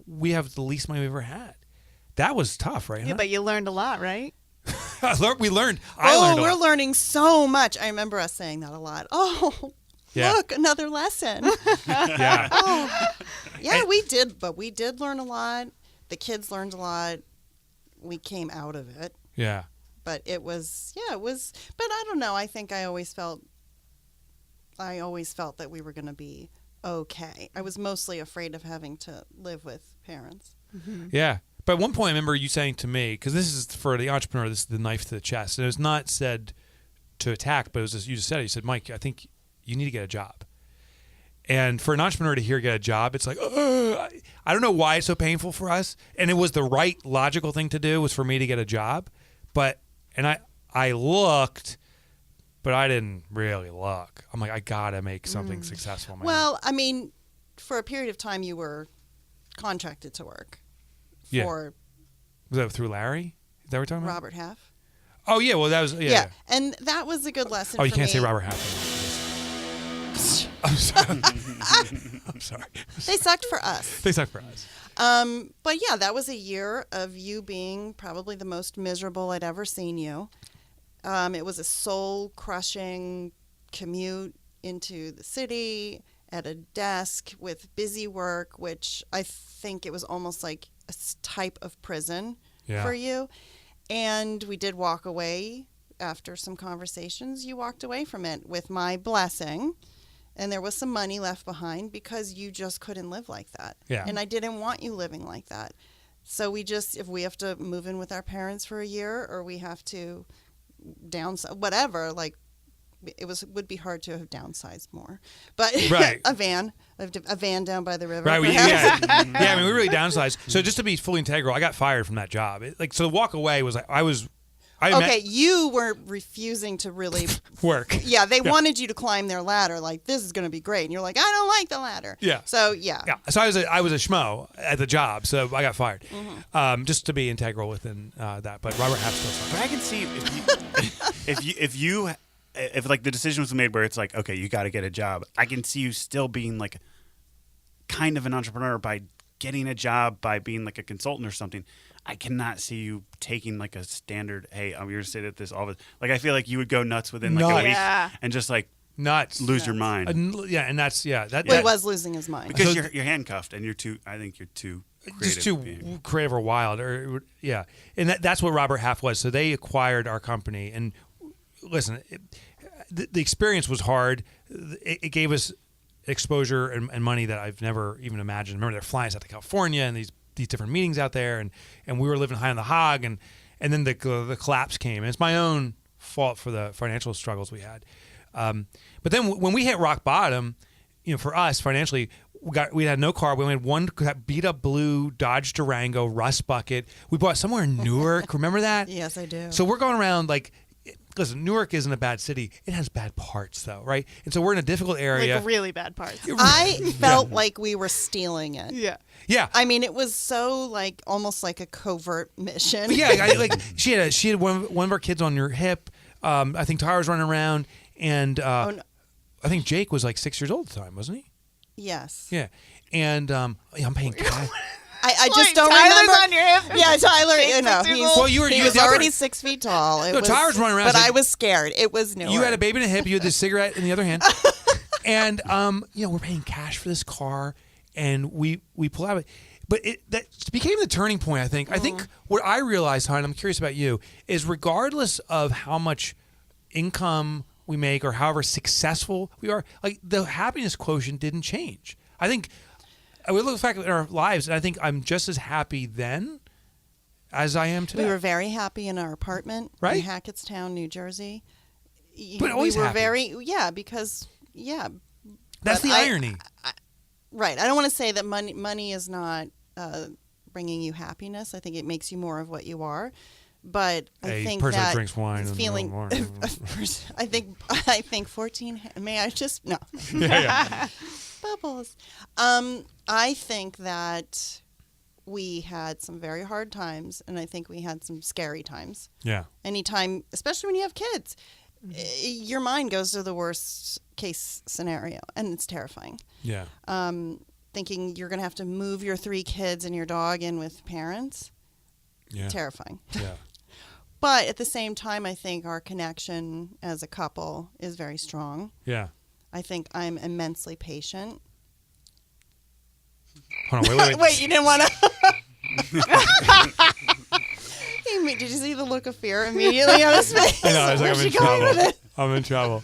[SPEAKER 1] we have the least money we've ever had. That was tough, right?
[SPEAKER 2] Yeah, but you learned a lot, right?
[SPEAKER 1] We learned.
[SPEAKER 4] We're learning so much. I remember us saying that a lot. Oh. Yeah. Look, another lesson. We did, but we did learn a lot. The kids learned a lot. We came out of it.
[SPEAKER 1] Yeah.
[SPEAKER 4] But it was, but I don't know. I think I always felt that we were going to be okay. I was mostly afraid of having to live with parents.
[SPEAKER 1] Yeah. But at one point, I remember you saying to me, because this is for the entrepreneur, this is the knife to the chest. And it was not said to attack, but it was just, you just said it. You said, Mike, I think you need to get a job. And for an entrepreneur to get a job, it's like, I don't know why it's so painful for us. And it was the right logical thing to do was for me to get a job. And I looked, but I didn't really look. I'm like, I got to make something successful.
[SPEAKER 4] Well, I mean, for a period of time you were contracted to work. Was
[SPEAKER 1] that through Larry? Is that what we're talking about?
[SPEAKER 4] Robert Half.
[SPEAKER 1] Oh, yeah. Well, that was, yeah.
[SPEAKER 4] And that was a good lesson.
[SPEAKER 1] Oh, you can't say Robert Half. I'm sorry. I'm sorry.
[SPEAKER 4] They sucked for us. But yeah, that was a year of you being probably the most miserable I'd ever seen you. It was a soul-crushing commute into the city at a desk with busy work, which I think it was almost like a type of prison for you. And we did walk away after some conversations. You walked away from it with my blessing. And there was some money left behind because you just couldn't live like that.
[SPEAKER 1] Yeah.
[SPEAKER 4] And I didn't want you living like that. So if we have to move in with our parents for a year or we have to downsize, whatever, like would be hard to have downsized more. But a van down by the river.
[SPEAKER 1] Right. I mean, we really downsized. So just to be fully integral, I got fired from that job. So the walk away was like, you were refusing to really
[SPEAKER 4] work. Yeah, they wanted you to climb their ladder. Like, this is going to be great, and you're like, I don't like the ladder.
[SPEAKER 1] Yeah.
[SPEAKER 4] So
[SPEAKER 1] So I was a schmo at the job, so I got fired. Just to be integral within that. But Robert Half still sucks.
[SPEAKER 3] But I can see if like the decision was made where it's like, okay, you got to get a job. I can see you still being like kind of an entrepreneur by getting a job, by being like a consultant or something. I cannot see you taking like a standard, hey, I'm here to sit at this office. Like, I feel like you would go nuts within like a week and just like lose your mind.
[SPEAKER 1] And that's,
[SPEAKER 4] he was losing his mind.
[SPEAKER 3] Because you're handcuffed and I think you're too
[SPEAKER 1] just too creative or wild, or and that's what Robert Half was. So they acquired our company, and listen, the experience was hard. It gave us exposure and money that I've never even imagined. Remember, they're flying us out to California and these different meetings out there, and we were living high on the hog, and then the collapse came. And it's my own fault for the financial struggles we had. But then when we hit rock bottom, for us financially, we had no car. We only had one beat up blue Dodge Durango rust bucket. We bought somewhere in Newark. Remember that?
[SPEAKER 4] Yes, I do.
[SPEAKER 1] So we're going around like, listen, Newark isn't a bad city. It has bad parts though, right? And so we're in a difficult area.
[SPEAKER 2] Like really bad parts.
[SPEAKER 4] I felt like we were stealing it.
[SPEAKER 2] Yeah.
[SPEAKER 1] Yeah.
[SPEAKER 4] I mean, it was so like almost like a covert mission.
[SPEAKER 1] But yeah, she had one of our kids on her hip. I think Tyler was running around, and I think Jake was like 6 years old at the time, wasn't he?
[SPEAKER 4] Yes.
[SPEAKER 1] Yeah. And I'm paying cash.
[SPEAKER 4] I just don't
[SPEAKER 2] Tyler's
[SPEAKER 4] remember.
[SPEAKER 2] On your hip.
[SPEAKER 4] Yeah, Tyler. He was already 6 feet tall.
[SPEAKER 1] Tyler's running around.
[SPEAKER 4] But I was scared. It was new.
[SPEAKER 1] You had a baby in a hip. You had this cigarette in the other hand, and we're paying cash for this car, and we pull out of it. But that became the turning point. I think. I think what I realized, hon, I'm curious about you, is regardless of how much income we make or however successful we are, like the happiness quotient didn't change. I think we look back at our lives, and I think I'm just as happy then as I am today.
[SPEAKER 4] We were very happy in our apartment
[SPEAKER 1] right?
[SPEAKER 4] in Hackettstown, New Jersey.
[SPEAKER 1] But always
[SPEAKER 4] we were
[SPEAKER 1] happy.
[SPEAKER 4] Because
[SPEAKER 1] that's the irony.
[SPEAKER 4] Right. I don't want to say that money is not bringing you happiness. I think it makes you more of what you are. But I think
[SPEAKER 1] person
[SPEAKER 4] that
[SPEAKER 1] drinks wine
[SPEAKER 4] feeling. I think 14. May I just no?
[SPEAKER 1] Yeah.
[SPEAKER 4] Bubbles. I think that we had some very hard times, and I think we had some scary times.
[SPEAKER 1] Yeah.
[SPEAKER 4] Anytime, especially when you have kids, your mind goes to the worst case scenario, and it's terrifying.
[SPEAKER 1] Yeah.
[SPEAKER 4] Thinking you're going to have to move your 3 kids and your dog in with parents.
[SPEAKER 1] Yeah.
[SPEAKER 4] Terrifying.
[SPEAKER 1] Yeah.
[SPEAKER 4] But at the same time, I think our connection as a couple is very strong.
[SPEAKER 1] Yeah.
[SPEAKER 4] I think I'm immensely patient.
[SPEAKER 1] Hold on, wait.
[SPEAKER 4] Wait, you didn't want to... Did you see the look of fear immediately on his face?
[SPEAKER 1] I know, I was like, I'm in trouble. I'm in trouble.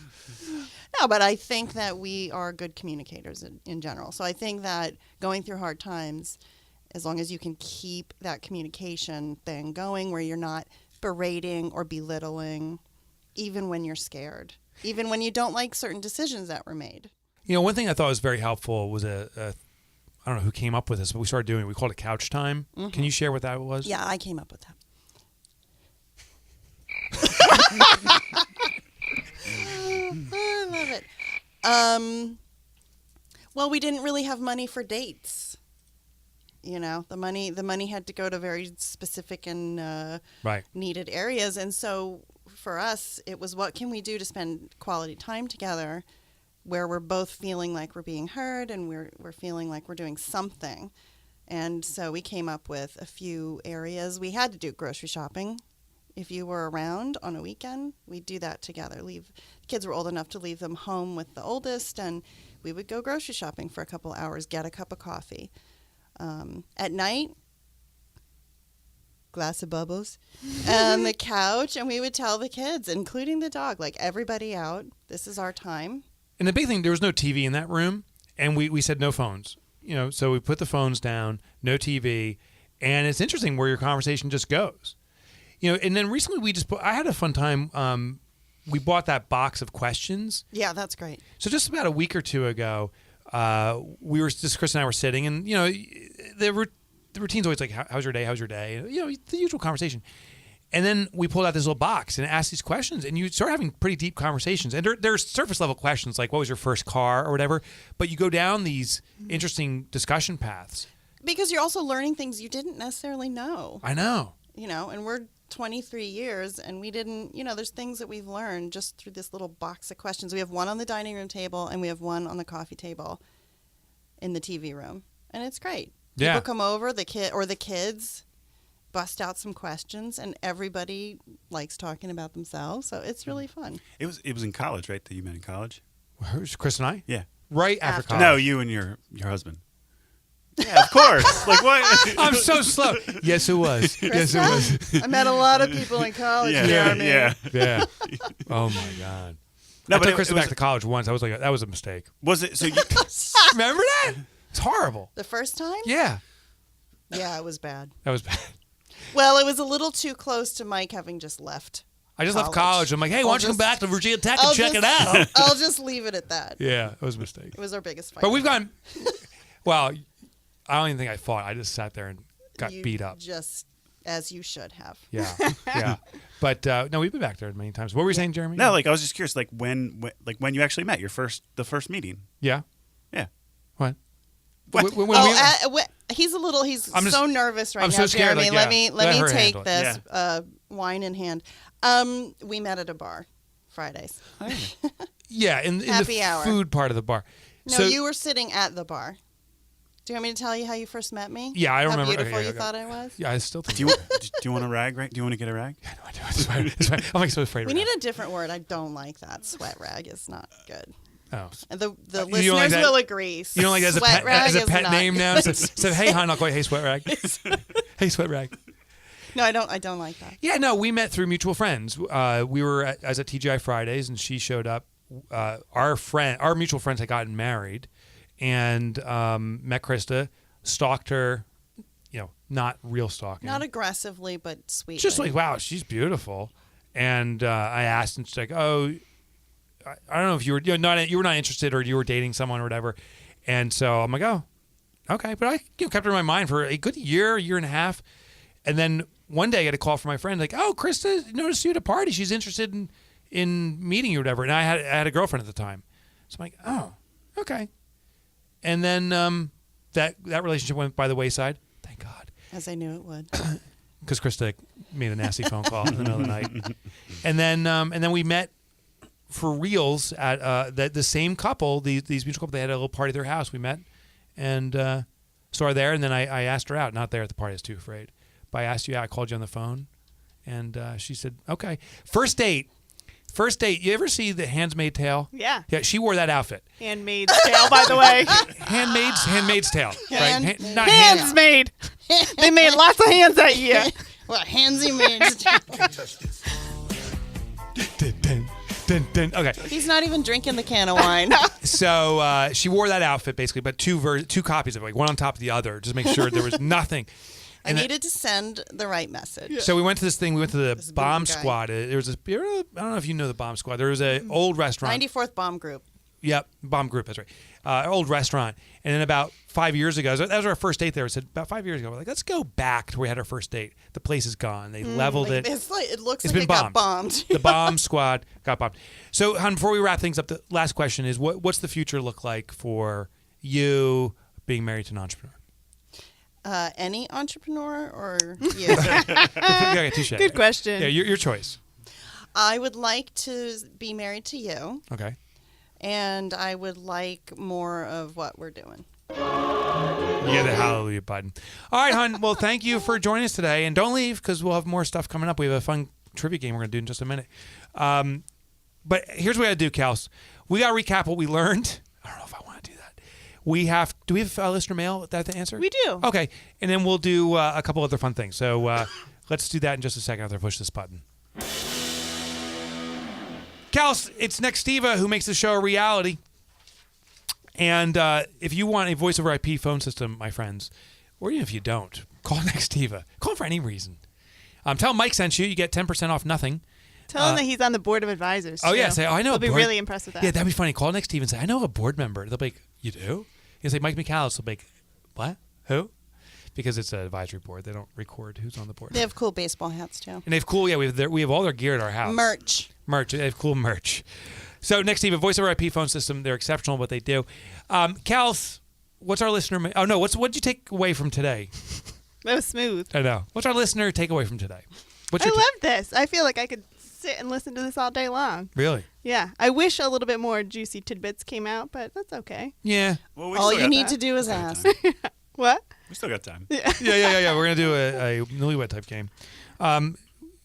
[SPEAKER 4] No, but I think that we are good communicators in general. So I think that going through hard times, as long as you can keep that communication thing going where you're not berating or belittling, even when you're scared, even when you don't like certain decisions that were made.
[SPEAKER 1] One thing I thought was very helpful was I don't know who came up with this, but we started doing it. We called it couch time. Mm-hmm. Can you share what that was?
[SPEAKER 4] Yeah, I came up with that. I love it. Well, we didn't really have money for dates. The money had to go to very specific and needed areas. And so for us, it was what can we do to spend quality time together where we're both feeling like we're being heard and we're feeling like we're doing something. And so we came up with a few areas. We had to do grocery shopping. If you were around on a weekend, we'd do that together. The kids were old enough to leave them home with the oldest, and we would go grocery shopping for a couple hours, get a cup of coffee. At night, glass of bubbles on the couch, and we would tell the kids, including the dog, like everybody out, this is our time.
[SPEAKER 1] And the big thing, there was no TV in that room, and we said no phones. So we put the phones down, no TV, and it's interesting where your conversation just goes. And then recently I had a fun time. We bought that box of questions.
[SPEAKER 4] Yeah, that's great.
[SPEAKER 1] So just about a week or two ago, Chris and I were sitting, and the routine's always like, how's your day? How's your day? The usual conversation. And then we pulled out this little box and asked these questions, and you start having pretty deep conversations. And there's surface level questions like, what was your first car or whatever? But you go down these interesting discussion paths.
[SPEAKER 4] Because you're also learning things you didn't necessarily know.
[SPEAKER 1] I know.
[SPEAKER 4] And we're 23 years, and we didn't, there's things that we've learned just through this little box of questions. We have one on the dining room table, and we have one on the coffee table in the TV room. And it's great.
[SPEAKER 1] Yeah.
[SPEAKER 4] People come over, the kids bust out some questions, and everybody likes talking about themselves, so it's really fun.
[SPEAKER 3] It was in college, right, that you met in college?
[SPEAKER 1] Chris and I?
[SPEAKER 3] Yeah.
[SPEAKER 1] Right after college.
[SPEAKER 3] No, you and your husband. Yeah, of course. Like what?
[SPEAKER 1] I'm so slow. Yes, it was.
[SPEAKER 4] Krista?
[SPEAKER 1] Yes, it was.
[SPEAKER 4] I met a lot of people in college. Jeremy.
[SPEAKER 1] Yeah. Oh my God. No, I took Krista back to college once. I was like, that was a mistake.
[SPEAKER 3] Was it? So you
[SPEAKER 1] remember that? It's horrible.
[SPEAKER 4] The first time?
[SPEAKER 1] Yeah.
[SPEAKER 4] Yeah, it was bad.
[SPEAKER 1] That was bad.
[SPEAKER 4] Well, it was a little too close to Mike having just left.
[SPEAKER 1] I just left college. I'm like, hey, why don't you come back to Virginia Tech and check it out?
[SPEAKER 4] I'll just leave it at that.
[SPEAKER 1] Yeah, it was a mistake.
[SPEAKER 4] It was our biggest fight.
[SPEAKER 1] But we've gone. Well, I don't even think I fought. I just sat there and got beat up.
[SPEAKER 4] Just as you should have.
[SPEAKER 1] Yeah, yeah. But no, we've been back there many times. What were you saying, Jeremy?
[SPEAKER 3] No, like I was just curious, like when you actually met the first meeting.
[SPEAKER 1] Yeah.
[SPEAKER 3] Yeah.
[SPEAKER 1] What?
[SPEAKER 4] He's
[SPEAKER 1] I'm
[SPEAKER 4] so nervous right
[SPEAKER 1] I'm
[SPEAKER 4] now,
[SPEAKER 1] so scared,
[SPEAKER 4] Jeremy.
[SPEAKER 1] like,
[SPEAKER 4] Let me take
[SPEAKER 1] handle
[SPEAKER 4] this wine in hand. We met at a bar Fridays.
[SPEAKER 1] Yeah, in
[SPEAKER 4] Happy
[SPEAKER 1] the
[SPEAKER 4] hour.
[SPEAKER 1] food part of the bar.
[SPEAKER 4] No,
[SPEAKER 1] so,
[SPEAKER 4] you were sitting at the bar. Do you want me to tell you how you first met me?
[SPEAKER 1] Yeah, I remember.
[SPEAKER 4] How beautiful
[SPEAKER 1] okay,
[SPEAKER 4] you thought I was?
[SPEAKER 1] Yeah, I still think.
[SPEAKER 3] Do you want a rag? Right? Do you want to get a rag?
[SPEAKER 1] Yeah, no, I do. It's fine. I'm like so afraid.
[SPEAKER 4] We need a different word. I don't like that. Sweat rag is not good.
[SPEAKER 1] Oh.
[SPEAKER 4] The
[SPEAKER 1] You
[SPEAKER 4] listeners
[SPEAKER 1] like that?
[SPEAKER 4] will agree.
[SPEAKER 1] You don't like that as a pet name now? So hey, hon, I'll call you Hey Sweat Rag. Hey Sweat Rag.
[SPEAKER 4] No, I don't like that.
[SPEAKER 1] Yeah, no, we met through mutual friends. We were at TGI Fridays, and she showed up. Our mutual friends had gotten married, and met Krista, stalked her. Not real stalking.
[SPEAKER 4] Not aggressively, but sweetly.
[SPEAKER 1] Just like, wow, she's beautiful. And I asked, and she's like, oh, I don't know if you were not interested or you were dating someone or whatever. And so I'm like, oh, okay. But I kept her in my mind for a good year and a half. And then one day I got a call from my friend like, oh, Krista noticed you at a party. She's interested in meeting you or whatever. And I had a girlfriend at the time. So I'm like, oh, okay. And then that relationship went by the wayside. Thank God.
[SPEAKER 4] As I knew it would.
[SPEAKER 1] Because Krista made a nasty phone call in the middle of the night. And then we met for reals at the same couple, these mutual couple. They had a little party at their house. We met and saw her there. And then I asked her out. Not there at the party. I was too afraid. But I asked you out. I called you on the phone. And she said, okay. First date. You ever see the Handmaid's Tale?
[SPEAKER 2] Yeah.
[SPEAKER 1] Yeah, she wore that outfit.
[SPEAKER 2] Handmaid's Tale, by the way.
[SPEAKER 1] Handmaid's Tale. Right? Not
[SPEAKER 2] hands made. They made lots of hands that year.
[SPEAKER 4] Well, handsy made.
[SPEAKER 1] Okay.
[SPEAKER 4] He's not even drinking the can of wine.
[SPEAKER 1] So she wore that outfit basically, but two copies of it, like one on top of the other, just to make sure there was nothing.
[SPEAKER 4] I needed to send the right message.
[SPEAKER 1] So we went to this thing. We went to the Bomb Squad. There was I don't know if you know the Bomb Squad. There was an old restaurant.
[SPEAKER 4] 94th Bomb Group.
[SPEAKER 1] Yep, Bomb Group. That's right. Old restaurant. And then about 5 years ago, that was our first date there. We said about 5 years ago, we're like, let's go back to where we had our first date. The place is gone. They leveled it.
[SPEAKER 4] It looks
[SPEAKER 1] it's
[SPEAKER 4] like
[SPEAKER 1] been
[SPEAKER 4] it got bombed.
[SPEAKER 1] The Bomb Squad got bombed. So, hon, before we wrap things up, the last question is, what's the future look like for you being married to an entrepreneur?
[SPEAKER 4] Any entrepreneur or you?
[SPEAKER 1] Okay, touche.
[SPEAKER 2] Good question.
[SPEAKER 1] Yeah, your choice.
[SPEAKER 4] I would like to be married to you.
[SPEAKER 1] Okay.
[SPEAKER 4] And I would like more of what we're doing.
[SPEAKER 1] Yeah, the hallelujah button. All right, hon. Well, thank you for joining us today. And don't leave because we'll have more stuff coming up. We have a fun trivia game we're going to do in just a minute. But here's what we got to do, Kels. We got to recap what we learned. I don't know if I want to do that. Do we have listener mail that to answer?
[SPEAKER 2] We do.
[SPEAKER 1] Okay. And then we'll do a couple other fun things. So let's do that in just a second after I push this button. Kels, it's Nextiva who makes the show a reality. And if you want a voice over IP phone system, my friends, or even if you don't, call Nextiva. Call for any reason. Tell Mike sent you. You get 10% off nothing.
[SPEAKER 2] Tell him that he's on the board of advisors.
[SPEAKER 1] Oh, yeah. Say, I know.
[SPEAKER 2] He'll be really impressed with that.
[SPEAKER 1] Yeah, that'd be funny. Call Nextiva and say, I know a board member. They'll be like, you do? You say, Mike Michalowicz. They'll be like, what? Who? Because it's an advisory board. They don't record who's on the board.
[SPEAKER 4] They have cool baseball hats, too.
[SPEAKER 1] And they have cool, we have all their gear at our house.
[SPEAKER 4] Merch.
[SPEAKER 1] They have cool merch. So Nextiva, voice over IP phone system. They're exceptional at what they do. Kels, what's our listener? What'd you take away from today?
[SPEAKER 2] That was smooth.
[SPEAKER 1] I know. What's our listener takeaway from today?
[SPEAKER 2] I love this. I feel like I could sit and listen to this all day long.
[SPEAKER 1] Really?
[SPEAKER 2] Yeah. I wish a little bit more juicy tidbits came out, but that's okay.
[SPEAKER 1] Yeah.
[SPEAKER 3] Well,
[SPEAKER 4] all you need to do is ask.
[SPEAKER 2] What?
[SPEAKER 3] We still got time.
[SPEAKER 2] Yeah.
[SPEAKER 1] Yeah. We're going to do a newlywed type game.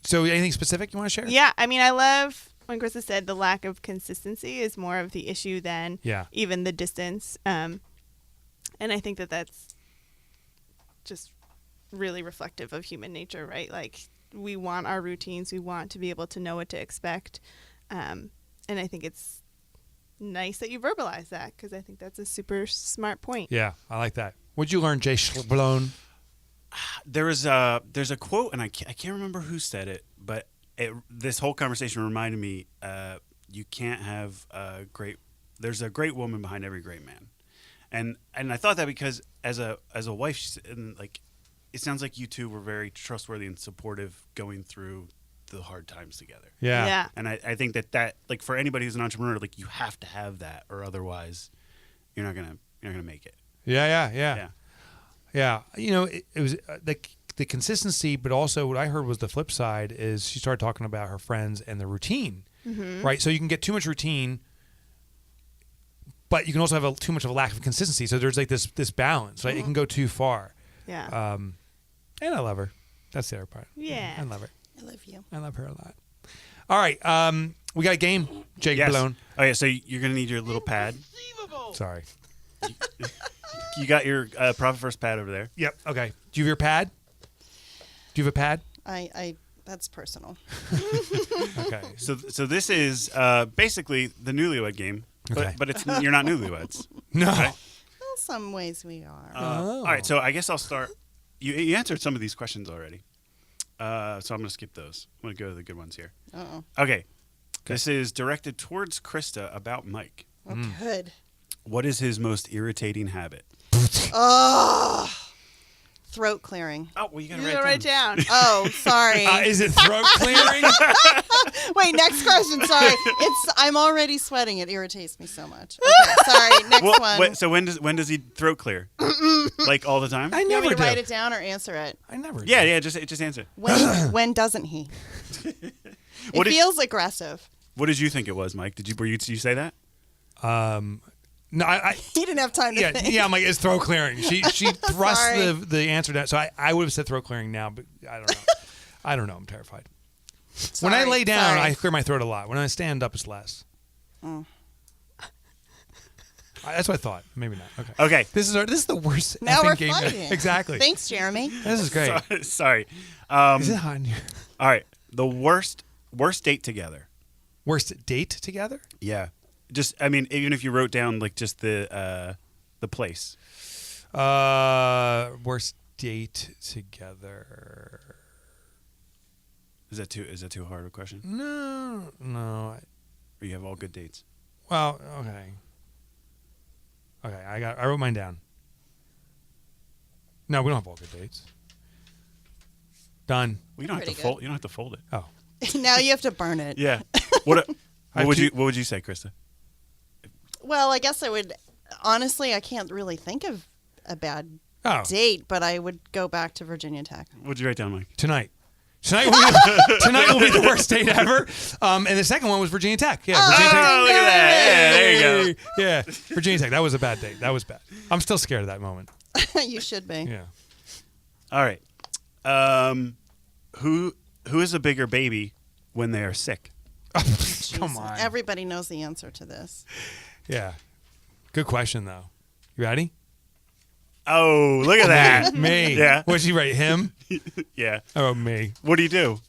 [SPEAKER 1] So anything specific you want to share?
[SPEAKER 2] Yeah. I mean, I love when Krista said the lack of consistency is more of the issue than even the distance. And I think that that's just really reflective of human nature, right? Like, we want our routines. We want to be able to know what to expect. And I think it's nice that you verbalize that, because I think that's a super smart point.
[SPEAKER 1] Yeah, I like that. What'd you learn, Jay Schlabone?
[SPEAKER 3] There's a quote, and I can't remember who said it, but this whole conversation reminded me, you can't have there's a great woman behind every great man. And I thought that because as a wife, and like, it sounds like you two were very trustworthy and supportive going through the hard times together.
[SPEAKER 1] Yeah.
[SPEAKER 3] And I think that like, for anybody who's an entrepreneur, like, you have to have that, or otherwise you're not gonna make it.
[SPEAKER 1] Yeah. You know, it was the consistency, but also what I heard was the flip side is she started talking about her friends and the routine, right? So you can get too much routine, but you can also have too much of a lack of consistency. So there's like this balance, right? It can go too far.
[SPEAKER 2] Yeah.
[SPEAKER 1] And I love her. That's the other part.
[SPEAKER 2] Yeah.
[SPEAKER 1] I love her.
[SPEAKER 4] I love you.
[SPEAKER 1] I love her a lot. All right. We got a game, Jake Malone.
[SPEAKER 3] Oh, yeah. So you're going to need your little pad.
[SPEAKER 1] Sorry.
[SPEAKER 3] You got your Profit First pad over there.
[SPEAKER 1] Yep. Okay. Do you have your pad? Do you have a pad?
[SPEAKER 4] I that's personal.
[SPEAKER 1] Okay.
[SPEAKER 3] So this is basically the newlywed game,
[SPEAKER 1] Okay.
[SPEAKER 3] but it's you're not newlyweds.
[SPEAKER 1] No.
[SPEAKER 3] Okay?
[SPEAKER 4] Well, some ways we are.
[SPEAKER 3] All right. So I guess I'll start. You answered some of these questions already. So I'm going to skip those. I'm going to go to the good ones here.
[SPEAKER 4] Uh-oh.
[SPEAKER 3] Okay. This is directed towards Krista about Mike.
[SPEAKER 4] Oh, good.
[SPEAKER 3] What is his most irritating habit?
[SPEAKER 4] Oh, throat clearing.
[SPEAKER 3] Oh, well, you got
[SPEAKER 2] You
[SPEAKER 3] to
[SPEAKER 2] gotta write down.
[SPEAKER 4] Oh, sorry.
[SPEAKER 1] Is it throat clearing?
[SPEAKER 4] Wait, next question. Sorry, I'm already sweating. It irritates me so much. Okay, sorry. Next one.
[SPEAKER 3] Wait, so when does he throat clear? Like all the time?
[SPEAKER 1] I
[SPEAKER 4] You want
[SPEAKER 1] never
[SPEAKER 4] me to
[SPEAKER 1] do.
[SPEAKER 4] write it down or answer it?
[SPEAKER 1] I never do.
[SPEAKER 3] Yeah. Just answer.
[SPEAKER 4] When doesn't he? It feels aggressive.
[SPEAKER 3] What did you think it was, Mike? Did you say that?
[SPEAKER 1] No,
[SPEAKER 4] He didn't have time to think.
[SPEAKER 1] yeah. I'm like, it's throat clearing. She thrust
[SPEAKER 4] Sorry.
[SPEAKER 1] the answer down. So I would have said throat clearing now, but I don't know. I don't know. I'm terrified. When I lay down, I clear my throat a lot. When I stand up, it's less. That's what I thought. Maybe not. Okay. This is the worst.
[SPEAKER 4] Now we're
[SPEAKER 1] game.
[SPEAKER 4] fighting.
[SPEAKER 1] Exactly.
[SPEAKER 4] Thanks, Jeremy.
[SPEAKER 1] This is great.
[SPEAKER 3] Sorry.
[SPEAKER 1] Is it hot in here?
[SPEAKER 3] All right. The worst date together.
[SPEAKER 1] Worst date together?
[SPEAKER 3] Yeah. Just, I mean, even if you wrote down like just the place.
[SPEAKER 1] Worst date together.
[SPEAKER 3] Is that too hard of a question?
[SPEAKER 1] No.
[SPEAKER 3] Or you have all good dates?
[SPEAKER 1] Well, okay. I wrote mine down. No, we don't have all good dates. Done.
[SPEAKER 3] Well, you don't have to fold. You don't have to fold it.
[SPEAKER 1] Oh.
[SPEAKER 4] Now you have to burn it.
[SPEAKER 3] Yeah. What would you say, Krista?
[SPEAKER 4] Well, I guess I would. Honestly, I can't really think of a bad date, but I would go back to Virginia Tech.
[SPEAKER 3] What'd you write down, Mike?
[SPEAKER 1] Tonight will be the worst date ever. And the second one was Virginia Tech. Yeah, Virginia Tech.
[SPEAKER 3] Oh, look at that. Yeah, there you go.
[SPEAKER 1] Yeah, Virginia Tech. That was a bad date. That was bad. I'm still scared of that moment.
[SPEAKER 4] You should be.
[SPEAKER 1] Yeah.
[SPEAKER 3] All right. Who is a bigger baby when they are sick?
[SPEAKER 1] Come on.
[SPEAKER 4] Everybody knows the answer to this.
[SPEAKER 1] Yeah. Good question, though. You ready?
[SPEAKER 3] Oh, look at that.
[SPEAKER 1] Me.
[SPEAKER 3] Yeah.
[SPEAKER 1] What'd she write? Him?
[SPEAKER 3] Yeah.
[SPEAKER 1] Oh, me.
[SPEAKER 3] What do you do?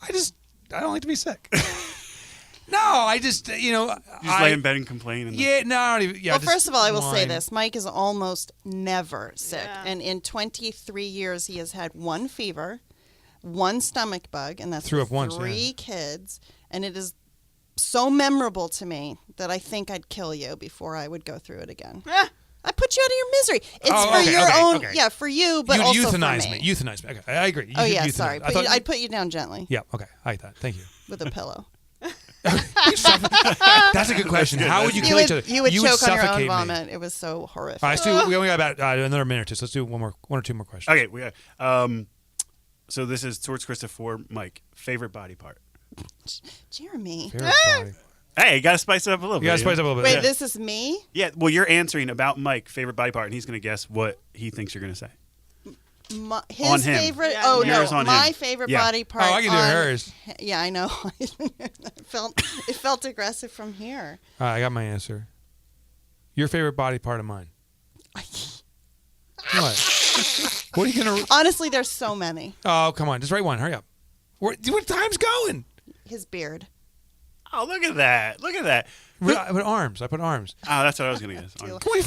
[SPEAKER 1] I don't like to be sick. No, I just,
[SPEAKER 3] You just lay in bed and complain. And
[SPEAKER 1] I don't even. Yeah,
[SPEAKER 4] Well, first of all, I will say
[SPEAKER 1] whine.
[SPEAKER 4] this. Mike is almost never sick.
[SPEAKER 2] Yeah.
[SPEAKER 4] And in 23 years, he has had one fever, one stomach bug, and that's
[SPEAKER 1] Threw
[SPEAKER 4] with
[SPEAKER 1] up once,
[SPEAKER 4] three kids. And it is so memorable to me that I think I'd kill you before I would go through it again. I put you out of your misery. It's for your own,
[SPEAKER 1] okay.
[SPEAKER 4] yeah, for you, but
[SPEAKER 1] You'd
[SPEAKER 4] also
[SPEAKER 1] euthanize
[SPEAKER 4] for me.
[SPEAKER 1] Euthanize me. Okay, I agree. You
[SPEAKER 4] Oh,
[SPEAKER 1] should
[SPEAKER 4] yeah,
[SPEAKER 1] euthanize
[SPEAKER 4] sorry.
[SPEAKER 1] me. I'd
[SPEAKER 4] I'd put you down gently
[SPEAKER 1] Yeah, okay. I like that. Thank you.
[SPEAKER 4] with a pillow.
[SPEAKER 1] That's a good question. How would you kill each other?
[SPEAKER 4] You would choke on your
[SPEAKER 1] suffocate
[SPEAKER 4] own
[SPEAKER 1] me.
[SPEAKER 4] vomit. It was so horrific.
[SPEAKER 1] All right, we only got about another minute or two, so let's do one or two more questions.
[SPEAKER 3] Okay, we got. So this is towards Krista for Mike. Favorite body part?
[SPEAKER 4] Jeremy.
[SPEAKER 1] Favorite body.
[SPEAKER 3] Hey, you got to spice it up a little bit.
[SPEAKER 1] You got to spice it up a little bit.
[SPEAKER 4] Wait, this is me?
[SPEAKER 3] Yeah, well, you're answering about Mike, favorite body part, and he's going to guess what he thinks you're going to say.
[SPEAKER 4] His
[SPEAKER 3] On him.
[SPEAKER 4] favorite?
[SPEAKER 2] Yeah.
[SPEAKER 4] Oh,
[SPEAKER 3] Yours
[SPEAKER 4] no.
[SPEAKER 3] on
[SPEAKER 4] My
[SPEAKER 3] him.
[SPEAKER 4] favorite
[SPEAKER 3] Yeah.
[SPEAKER 4] body part.
[SPEAKER 1] Oh, I can do hers.
[SPEAKER 4] Yeah, I know. It felt aggressive from here.
[SPEAKER 1] All right, I got my answer. Your favorite body part of mine. What? What are you going to...
[SPEAKER 4] Honestly, there's so many.
[SPEAKER 1] Oh, come on. Just write one. Hurry up. What time's going?
[SPEAKER 4] His beard.
[SPEAKER 3] Oh, look at that. Look at that.
[SPEAKER 1] I put arms. Oh,
[SPEAKER 3] that's what I was going to guess.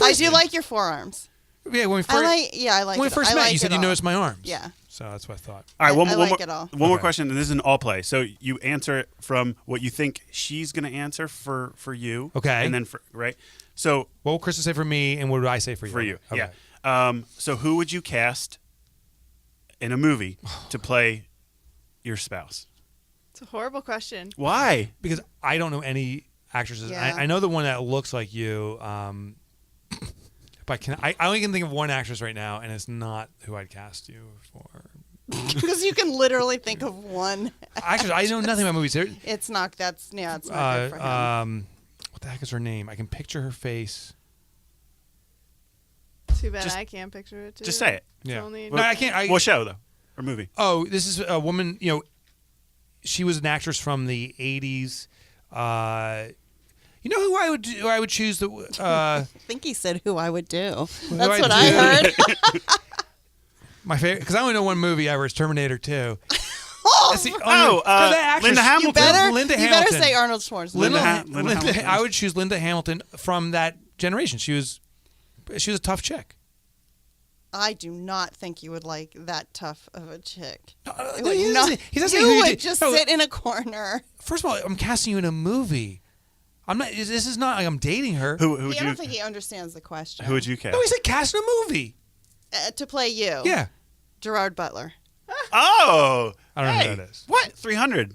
[SPEAKER 4] I do like your forearms.
[SPEAKER 1] Yeah, when we first,
[SPEAKER 4] I like
[SPEAKER 1] when we
[SPEAKER 4] it.
[SPEAKER 1] first
[SPEAKER 4] I
[SPEAKER 1] met,
[SPEAKER 4] like
[SPEAKER 1] you said
[SPEAKER 4] it
[SPEAKER 1] you
[SPEAKER 4] all.
[SPEAKER 1] noticed my arms.
[SPEAKER 4] Yeah.
[SPEAKER 1] So that's what I thought.
[SPEAKER 3] All right, one more
[SPEAKER 1] Okay.
[SPEAKER 3] question, and this is an all play. So you answer it from what you think she's going to answer for you.
[SPEAKER 1] Okay.
[SPEAKER 3] And then right? So
[SPEAKER 1] what will Krista say for me, and what would I say for you?
[SPEAKER 3] For you,
[SPEAKER 1] okay.
[SPEAKER 3] yeah. So who would you cast in a movie to play your spouse?
[SPEAKER 2] It's a horrible question.
[SPEAKER 3] Why?
[SPEAKER 1] Because I don't know any actresses.
[SPEAKER 4] Yeah.
[SPEAKER 1] I know the one that looks like you. But I only can think of one actress right now, and it's not who I'd cast you for.
[SPEAKER 4] Because you can literally think of one.
[SPEAKER 1] Actress, I know nothing about movies.
[SPEAKER 4] It's not. It's not good for him.
[SPEAKER 1] What the heck is her name? I can picture her face.
[SPEAKER 2] Too bad I can't picture it. Too.
[SPEAKER 3] Just say it.
[SPEAKER 1] Yeah.
[SPEAKER 2] No,
[SPEAKER 1] I can't.
[SPEAKER 3] What show though, or movie?
[SPEAKER 1] Oh, this is a woman. You know, she was an actress from the '80s. You know who I would choose?
[SPEAKER 4] I think he said who I would do.
[SPEAKER 1] Who
[SPEAKER 4] That's
[SPEAKER 1] I'd
[SPEAKER 4] what I heard.
[SPEAKER 1] My favorite, because I only know one movie ever. It's Terminator 2.
[SPEAKER 3] Linda Hamilton.
[SPEAKER 4] You better
[SPEAKER 1] Hamilton.
[SPEAKER 4] say Arnold Schwarzenegger.
[SPEAKER 3] Linda Hamilton.
[SPEAKER 1] I would choose Linda Hamilton from that generation. She was a tough chick.
[SPEAKER 4] I do not think you would like that tough of a chick.
[SPEAKER 1] He doesn't
[SPEAKER 4] You would just sit in a corner.
[SPEAKER 1] First of all, I'm casting you in a movie. I'm not. This is not like I'm dating her.
[SPEAKER 3] Who would
[SPEAKER 4] I
[SPEAKER 3] you?
[SPEAKER 4] don't think he understands the question.
[SPEAKER 3] Who would you cast?
[SPEAKER 1] No, he said cast in a movie.
[SPEAKER 4] To play you?
[SPEAKER 1] Yeah.
[SPEAKER 4] Gerard Butler.
[SPEAKER 3] Oh,
[SPEAKER 1] I don't know who that is.
[SPEAKER 3] What? 300?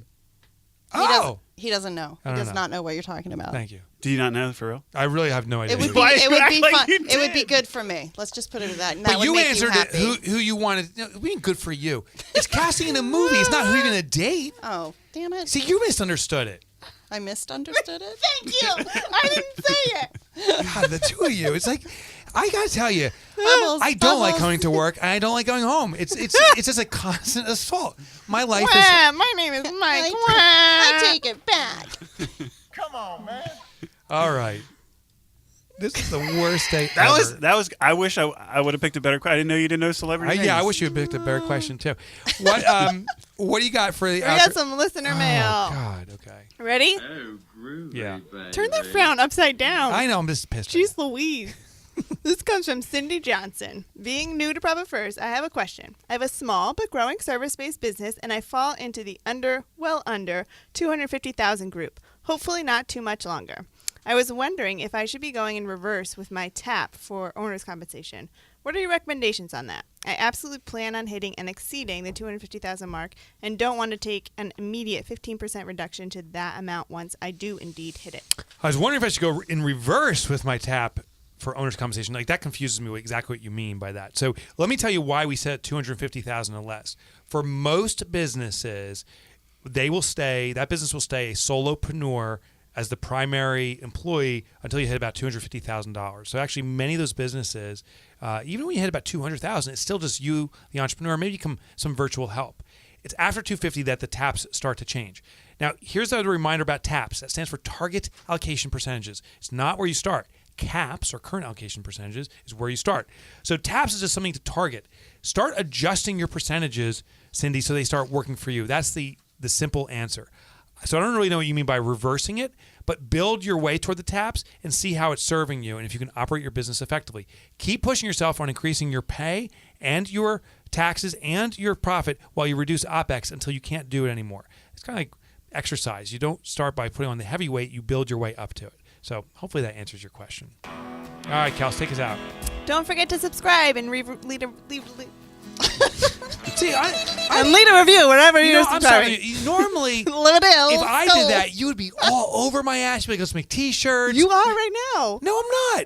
[SPEAKER 4] He doesn't know. He does not know what you're talking about.
[SPEAKER 1] Thank you.
[SPEAKER 3] Do you not know for real?
[SPEAKER 1] I really have no idea.
[SPEAKER 4] It would
[SPEAKER 3] Why
[SPEAKER 4] be
[SPEAKER 3] you act
[SPEAKER 4] fun.
[SPEAKER 3] like you
[SPEAKER 4] It would be
[SPEAKER 3] did?
[SPEAKER 4] good for me. Let's just put it at that. And
[SPEAKER 1] But
[SPEAKER 4] that would
[SPEAKER 1] you
[SPEAKER 4] make
[SPEAKER 1] answered
[SPEAKER 4] you
[SPEAKER 1] it.
[SPEAKER 4] happy.
[SPEAKER 1] Who you wanted? No, we ain't good for you. It's casting in a movie. It's not who you're gonna date.
[SPEAKER 4] Oh, damn it.
[SPEAKER 1] See, you misunderstood it.
[SPEAKER 4] I misunderstood it.
[SPEAKER 2] Thank you. I didn't say it.
[SPEAKER 1] God, the two of you. It's like I gotta tell you,
[SPEAKER 4] Bubbles,
[SPEAKER 1] I don't like
[SPEAKER 4] bubbles.
[SPEAKER 1] coming to work, and I don't like going home. It's just a constant assault. My life is.
[SPEAKER 2] My name is Mike.
[SPEAKER 4] I take it back.
[SPEAKER 5] Come on, man.
[SPEAKER 1] All right. This is the worst day
[SPEAKER 3] That
[SPEAKER 1] ever.
[SPEAKER 3] was. I wish I would have picked a better question. I didn't know you didn't know celebrity names.
[SPEAKER 1] Yeah, I wish you had picked a better question too. What do you got for the?
[SPEAKER 2] We got some listener mail.
[SPEAKER 1] Oh God. Okay.
[SPEAKER 2] Ready?
[SPEAKER 5] Oh, groovy,
[SPEAKER 1] Yeah.
[SPEAKER 5] baby.
[SPEAKER 2] Turn that frown upside down.
[SPEAKER 1] I know. I'm just pissed.
[SPEAKER 2] Jeez Louise. This comes from Cindy Johnson. Being new to Profit First, I have a question. I have a small but growing service-based business, and I fall into the under 250,000 group. Hopefully not too much longer. I was wondering if I should be going in reverse with my TAP for owner's compensation. What are your recommendations on that? I absolutely plan on hitting and exceeding the 250,000 mark and don't want to take an immediate 15% reduction to that amount once I do indeed hit it.
[SPEAKER 1] I was wondering if I should go in reverse with my TAP for owner's compensation. Like that confuses me exactly what you mean by that. So let me tell you why we set 250,000 or less. For most businesses, that business will stay a solopreneur as the primary employee until you hit about $250,000. So actually, many of those businesses, even when you hit about $200,000, it's still just you, the entrepreneur, maybe some virtual help. It's after 250 that the TAPs start to change. Now, here's a reminder about TAPs. That stands for Target Allocation Percentages. It's not where you start. CAPs, or current allocation percentages, is where you start. So TAPs is just something to target. Start adjusting your percentages, Cindy, so they start working for you. That's the simple answer. So I don't really know what you mean by reversing it, but build your way toward the TAPs and see how it's serving you and if you can operate your business effectively. Keep pushing yourself on increasing your pay and your taxes and your profit while you reduce OPEX until you can't do it anymore. It's kind of like exercise. You don't start by putting on the heavy weight, you build your way up to it. So hopefully that answers your question. All right, Kels, take us out.
[SPEAKER 2] Don't forget to subscribe and leave
[SPEAKER 1] See,
[SPEAKER 2] and leave a review wherever you're
[SPEAKER 1] I'm
[SPEAKER 2] subscribing.
[SPEAKER 1] sorry. Normally,
[SPEAKER 2] if
[SPEAKER 1] if I did that, you would be all over my ass. You'd be like, let's make T-shirts.
[SPEAKER 2] You are right now.
[SPEAKER 1] No, I'm not.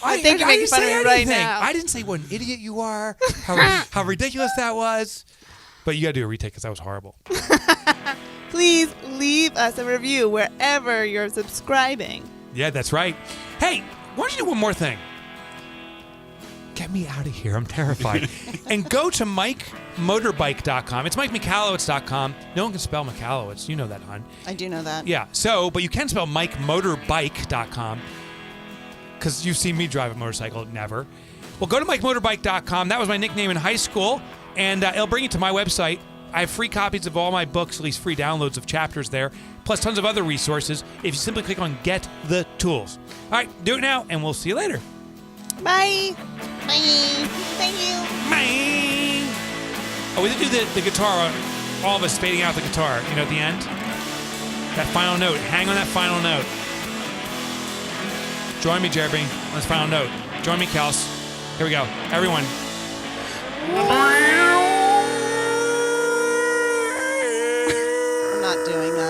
[SPEAKER 2] I think you're making
[SPEAKER 1] didn't
[SPEAKER 2] fun
[SPEAKER 1] say
[SPEAKER 2] of me right
[SPEAKER 1] anything.
[SPEAKER 2] now.
[SPEAKER 1] I didn't say what an idiot you are, how ridiculous that was. But you got to do a retake because that was horrible.
[SPEAKER 2] Please leave us a review wherever you're subscribing.
[SPEAKER 1] Yeah, that's right. Hey, why don't you do one more thing? Get me out of here. I'm terrified. And go to MikeMotorbike.com. It's MikeMichalowicz.com. No one can spell Michalowicz. You know that, hon.
[SPEAKER 4] I do know that.
[SPEAKER 1] Yeah. So, but you can spell MikeMotorbike.com because you've seen me drive a motorcycle. Never. Well, go to MikeMotorbike.com. That was my nickname in high school, and it'll bring you to my website. I have free copies of all my books, at least free downloads of chapters there, plus tons of other resources if you simply click on Get the Tools. All right, do it now, and we'll see you later.
[SPEAKER 2] Bye.
[SPEAKER 4] Bye. Thank you.
[SPEAKER 1] Bye. Oh, we did do the guitar, all of us fading out the guitar, at the end. That final note. Hang on that final note. Join me, Jeremy, on this final note. Join me, Kels. Here we go. Everyone.
[SPEAKER 4] I'm not doing that.